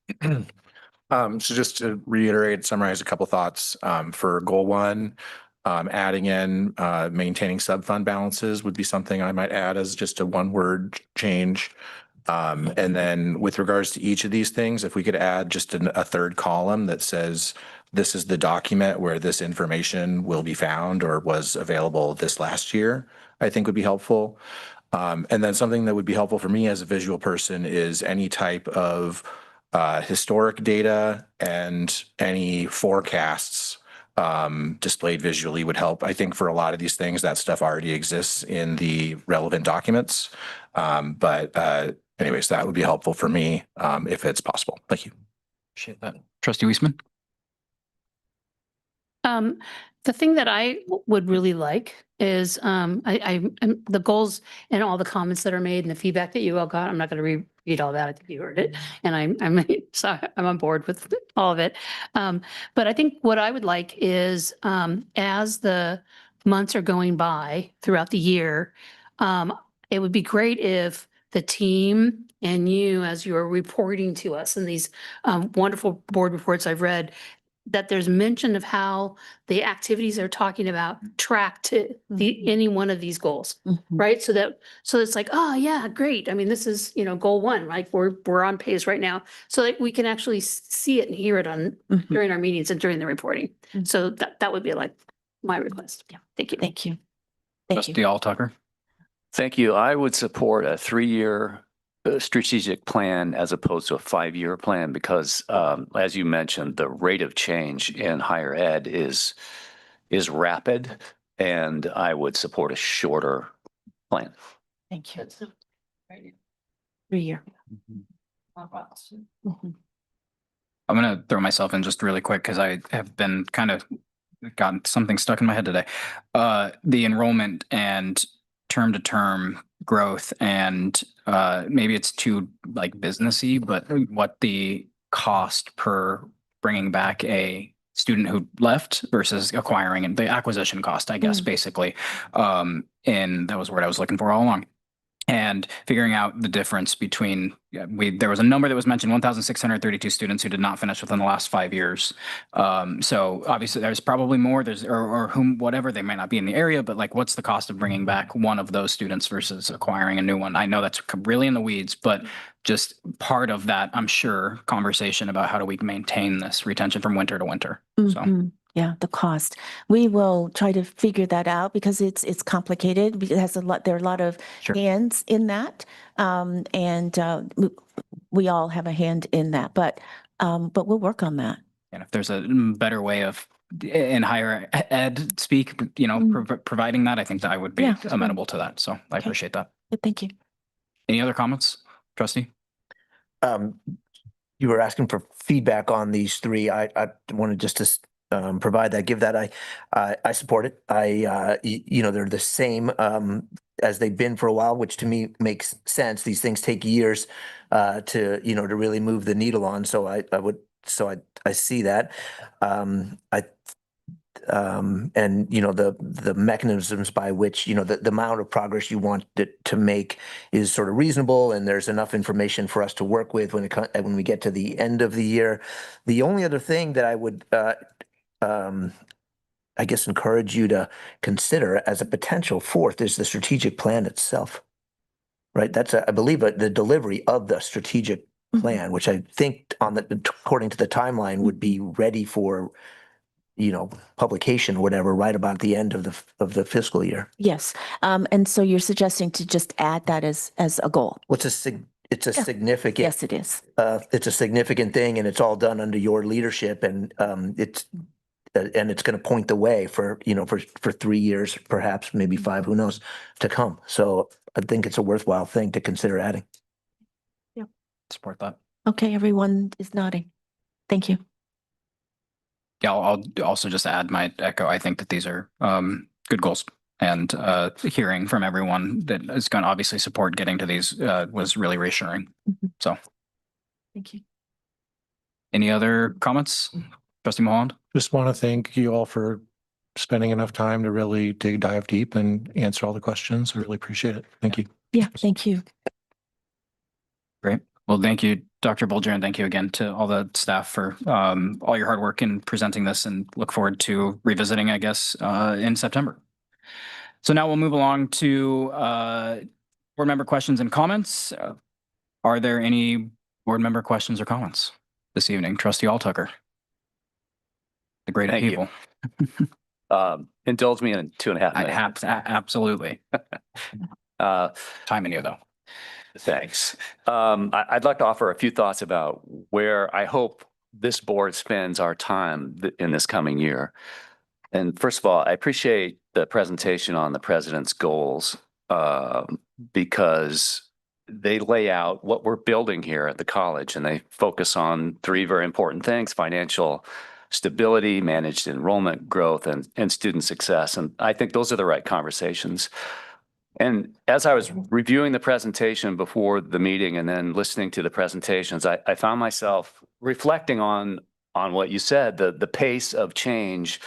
So just to reiterate, summarize a couple thoughts, for goal 1, adding in, maintaining sub-fund balances would be something I might add as just a one-word change. And then with regards to each of these things, if we could add just a third column that says, this is the document where this information will be found or was available this last year, I think would be helpful. And then something that would be helpful for me as a visual person is any type of historic data and any forecasts displayed visually would help. I think for a lot of these things, that stuff already exists in the relevant documents. But anyways, that would be helpful for me if it's possible. Thank you. Appreciate that. Trustee Wiesman? The thing that I would really like is the goals and all the comments that are made and the feedback that you all got. I'm not going to read all that. I think you heard it, and I'm on board with all of it. But I think what I would like is, as the months are going by throughout the year, it would be great if the team and you, as you're reporting to us in these wonderful board reports I've read, that there's mention of how the activities they're talking about track to any one of these goals, right? So it's like, oh yeah, great. I mean, this is, goal 1, right? We're on pace right now, so that we can actually see it and hear it during our meetings and during the reporting. So that would be like my request. Yeah. Thank you. Thank you. Trustee Altucker? Thank you. I would support a 3-year strategic plan as opposed to a 5-year plan because, as you mentioned, the rate of change in higher ed is rapid, and I would support a shorter plan. Thank you. 3-year. I'm going to throw myself in just really quick because I have been kind of gotten something stuck in my head today. The enrollment and term to term growth, and maybe it's too like businessy, but what the cost per bringing back a student who left versus acquiring and the acquisition cost, I guess, basically. And that was the word I was looking for all along. And figuring out the difference between, there was a number that was mentioned, 1,632 students who did not finish within the last 5 years. So obviously there's probably more, or whom, whatever, they might not be in the area, but like, what's the cost of bringing back one of those students versus acquiring a new one? I know that's really in the weeds, but just part of that, I'm sure, conversation about how do we maintain this retention from winter to winter. So. Yeah, the cost. We will try to figure that out because it's complicated. It has there are a lot of hands in that. We all have a hand in that, but we'll work on that. And if there's a better way of in higher ed speak, providing that, I think that I would be amenable to that. So I appreciate that. Thank you. Any other comments, trustee? You were asking for feedback on these three. I wanted just to provide that, give that. I support it. They're the same as they've been for a while, which to me makes sense. These things take years to really move the needle on. So I see that. The mechanisms by which, the amount of progress you want it to make is sort of reasonable, and there's enough information for us to work with when we get to the end of the year. The only other thing that I would I guess encourage you to consider as a potential fourth is the strategic plan itself, right? That's I believe the delivery of the strategic plan, which I think according to the timeline would be ready for, publication, whatever, right about the end of the fiscal year. Yes. And so you're suggesting to just add that as a goal. It's a significant. Yes, it is. It's a significant thing, and it's all done under your leadership, and it's going to point the way for 3 years, perhaps maybe 5, who knows, to come. So I think it's a worthwhile thing to consider adding. Yeah. Support that. Okay, everyone is nodding. Thank you. Yeah, I'll also just add my echo. I think that these are good goals, and hearing from everyone that is going to obviously support getting to these was really reassuring. So thank you. Any other comments? Trustee Mulholland? Just want to thank you all for spending enough time to really dive deep and answer all the questions. I really appreciate it. Thank you. Yeah, thank you. Great. Well, thank you, Dr. Bulger, and thank you again to all the staff for all your hard work in presenting this, and look forward to revisiting, I guess, in September. So now we'll move along to board member questions and comments. Are there any board member questions or comments this evening? Trustee Altucker. The great Thank people. Indulge me in 2.5 minutes. Absolutely. Time in you, though. Thanks. I'd like to offer a few thoughts about where I hope this board spends our time in this coming year. And first of all, I appreciate the presentation on the president's goals because they lay out what we're building here at the college, and they focus on 3 very important things: financial stability, managed enrollment growth, and student success. And I think those are the right conversations. And as I was reviewing the presentation before the meeting and then listening to the presentations, I found myself reflecting on what you said. The pace of change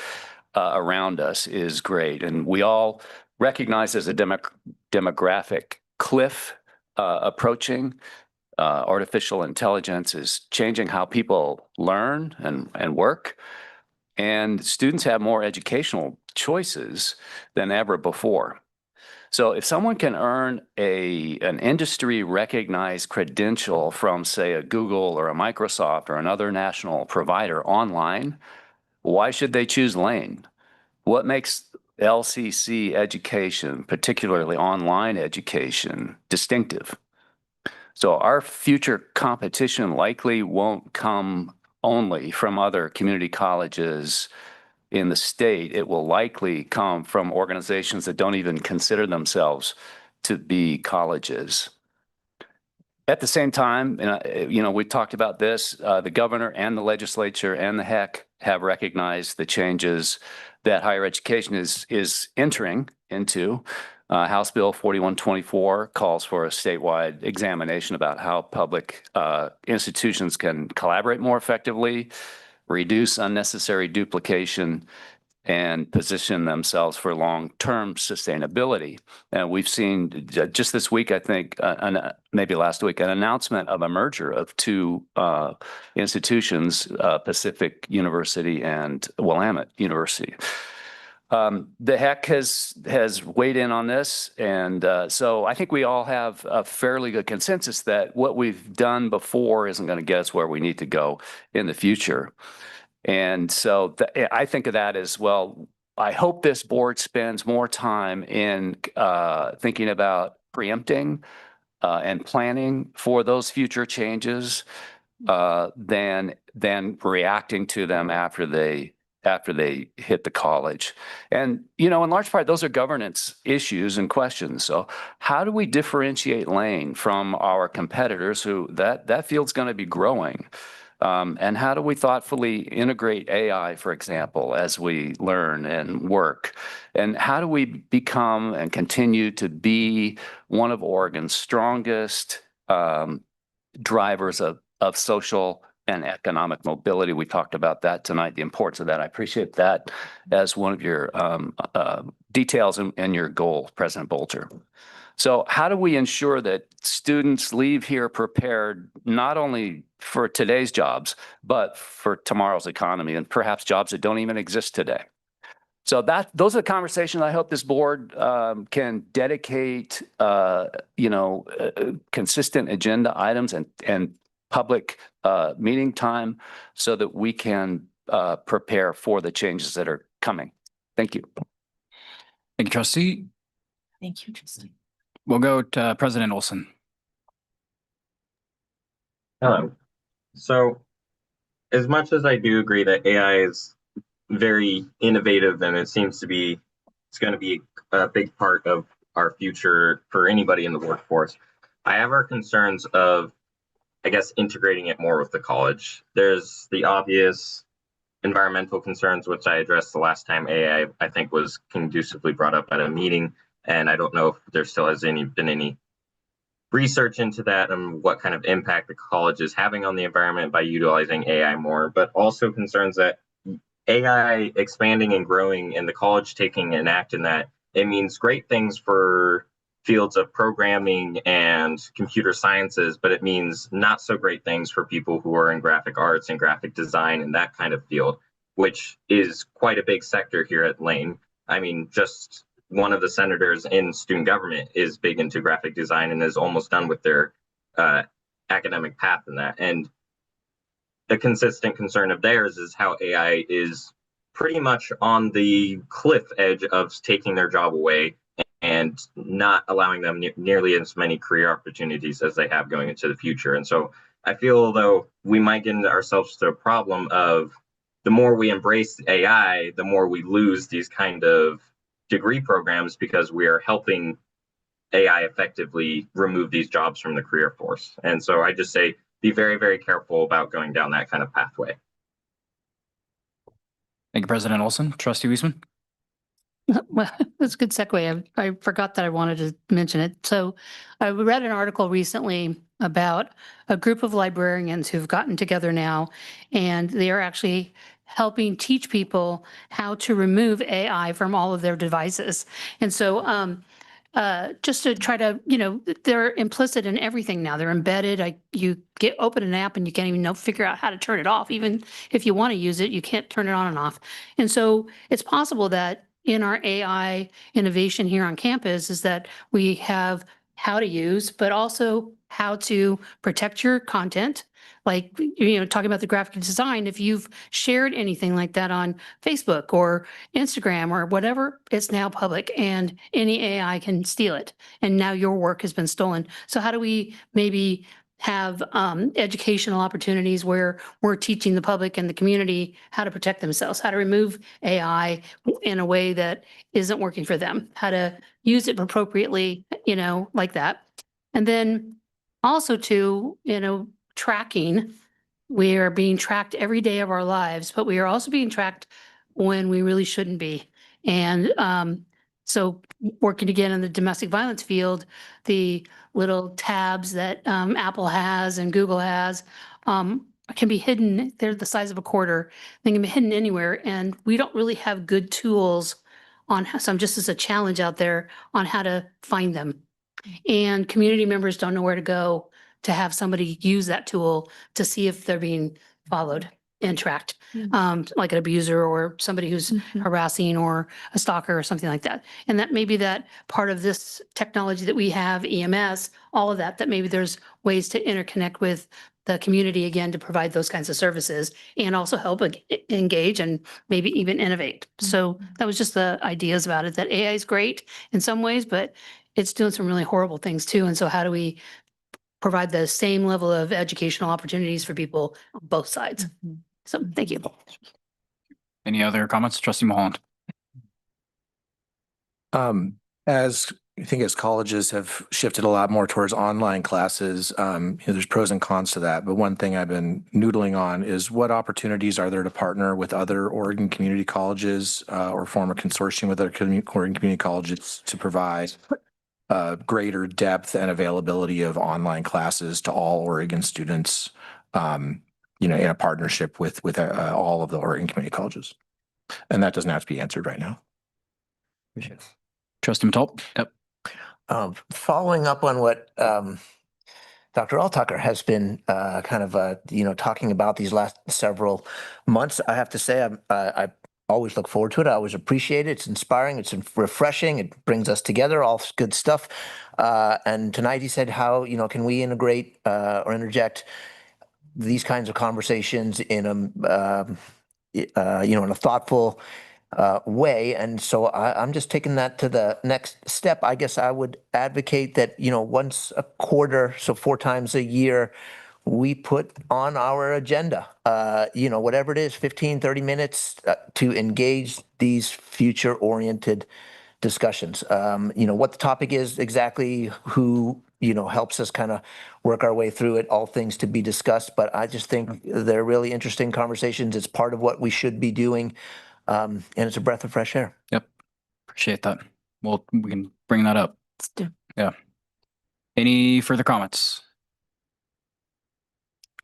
around us is great. And we all recognize there's a demographic cliff approaching. Artificial intelligence is changing how people learn and work. And students have more educational choices than ever before. So if someone can earn an industry recognized credential from, say, a Google or a Microsoft or another national provider online, why should they choose Lane? What makes LCC education, particularly online education, distinctive? So our future competition likely won't come only from other community colleges in the state. It will likely come from organizations that don't even consider themselves to be colleges. At the same time, we talked about this, the governor and the legislature and the HEC have recognized the changes that higher education is entering into. House Bill 4124 calls for a statewide examination about how public institutions can collaborate more effectively reduce unnecessary duplication, and position themselves for long-term sustainability. And we've seen just this week, I think, maybe last week, an announcement of a merger of two institutions, Pacific University and Willamette University. The HEC has weighed in on this, and so I think we all have a fairly good consensus that what we've done before isn't going to get us where we need to go in the future. And so I think of that as, well, I hope this board spends more time in thinking about preempting and planning for those future changes than reacting to them after they hit the college. And, in large part, those are governance issues and questions. So how do we differentiate Lane from our competitors who that field's going to be growing? And how do we thoughtfully integrate AI, for example, as we learn and work? And how do we become and continue to be one of Oregon's strongest drivers of social and economic mobility? We talked about that tonight, the importance of that. I appreciate that as one of your details in your goal, President Bolger. So how do we ensure that students leave here prepared not only for today's jobs, but for tomorrow's economy and perhaps jobs that don't even exist today? So those are the conversations I hope this board can dedicate, consistent agenda items and public meeting time so that we can prepare for the changes that are coming. Thank you. Thank you, Trustee. Thank you, Trustee. We'll go to President Olson. Hello. So as much as I do agree that AI is very innovative and it's going to be a big part of our future for anybody in the workforce, I have our concerns of, I guess, integrating it more with the college. There's the obvious environmental concerns, which I addressed the last time AI, I think, was conducively brought up at a meeting. And I don't know if there still has been any research into that and what kind of impact the college is having on the environment by utilizing AI more, but also concerns that AI expanding and growing and the college taking an act in that, it means great things for fields of programming and computer sciences, but it means not so great things for people who are in graphic arts and graphic design and that kind of field, which is quite a big sector here at Lane. I mean, just one of the senators in student government is big into graphic design and is almost done with their academic path in that. And a consistent concern of theirs is how AI is pretty much on the cliff edge of taking their job away and not allowing them nearly as many career opportunities as they have going into the future. And so I feel, though, we might get into ourselves to a problem of the more we embrace AI, the more we lose these kind of degree programs because we are helping AI effectively remove these jobs from the career force. And so I just say, be very, very careful about going down that kind of pathway. Thank you, President Olson. Trustee Wiesman. Well, that's a good segue. I forgot that I wanted to mention it. So I read an article recently about a group of librarians who've gotten together now, and they are actually helping teach people how to remove AI from all of their devices. And so just to try to, they're implicit in everything now. They're embedded. You open an app and you can't even figure out how to turn it off. Even if you want to use it, you can't turn it on and off. And so it's possible that in our AI innovation here on campus is that we have how to use, but also how to protect your content. Like, talking about the graphic design, if you've shared anything like that on Facebook or Instagram or whatever, it's now public and any AI can steal it. And now your work has been stolen. So how do we maybe have educational opportunities where we're teaching the public and the community how to protect themselves, how to remove AI in a way that isn't working for them, how to use it appropriately, like that. And then also to, tracking. We are being tracked every day of our lives, but we are also being tracked when we really shouldn't be. And so working again in the domestic violence field, the little tabs that Apple has and Google has can be hidden. They're the size of a quarter. They can be hidden anywhere. And we don't really have good tools on how, some just as a challenge out there on how to find them. And community members don't know where to go to have somebody use that tool to see if they're being followed and tracked, like an abuser or somebody who's harassing or a stalker or something like that. And that maybe that part of this technology that we have, EMS, all of that, that maybe there's ways to interconnect with the community again to provide those kinds of services and also help engage and maybe even innovate. So that was just the ideas about it, that AI is great in some ways, but it's doing some really horrible things too. And so how do we provide the same level of educational opportunities for people on both sides? So thank you. Any other comments? Trustee Mulholland. As I think as colleges have shifted a lot more towards online classes, there's pros and cons to that. But one thing I've been noodling on is what opportunities are there to partner with other Oregon community colleges or form a consortium with other Oregon community colleges to provide greater depth and availability of online classes to all Oregon students, in a partnership with all of the Oregon community colleges. And that doesn't have to be answered right now. Appreciate it. Trustee Matol. Yep. Following up on what Dr. Altucker has been talking about these last several months, I have to say I always look forward to it. I always appreciate it. It's inspiring. It's refreshing. It brings us together. All good stuff. And tonight he said, how can we integrate or interject these kinds of conversations in a thoughtful way. And so I'm just taking that to the next step. I guess I would advocate that, once a quarter, so 4 times a year, we put on our agenda, whatever it is, 15, 30 minutes to engage these future-oriented discussions. What the topic is exactly, who, helps us kind of work our way through it, all things to be discussed. But I just think they're really interesting conversations. It's part of what we should be doing. And it's a breath of fresh air. Yep. Appreciate that. Well, we can bring that up. Let's do. Yeah. Any further comments?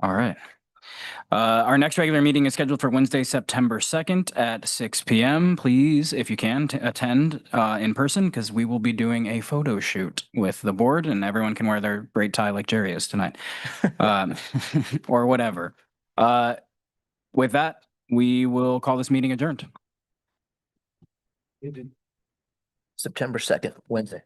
All right. Our next regular meeting is scheduled for Wednesday, September 2nd at 6 p.m. Please, if you can, attend in person, because we will be doing a photo shoot with the board and everyone can wear their great tie like Jerry is tonight or whatever. With that, we will call this meeting adjourned. September 2nd, Wednesday.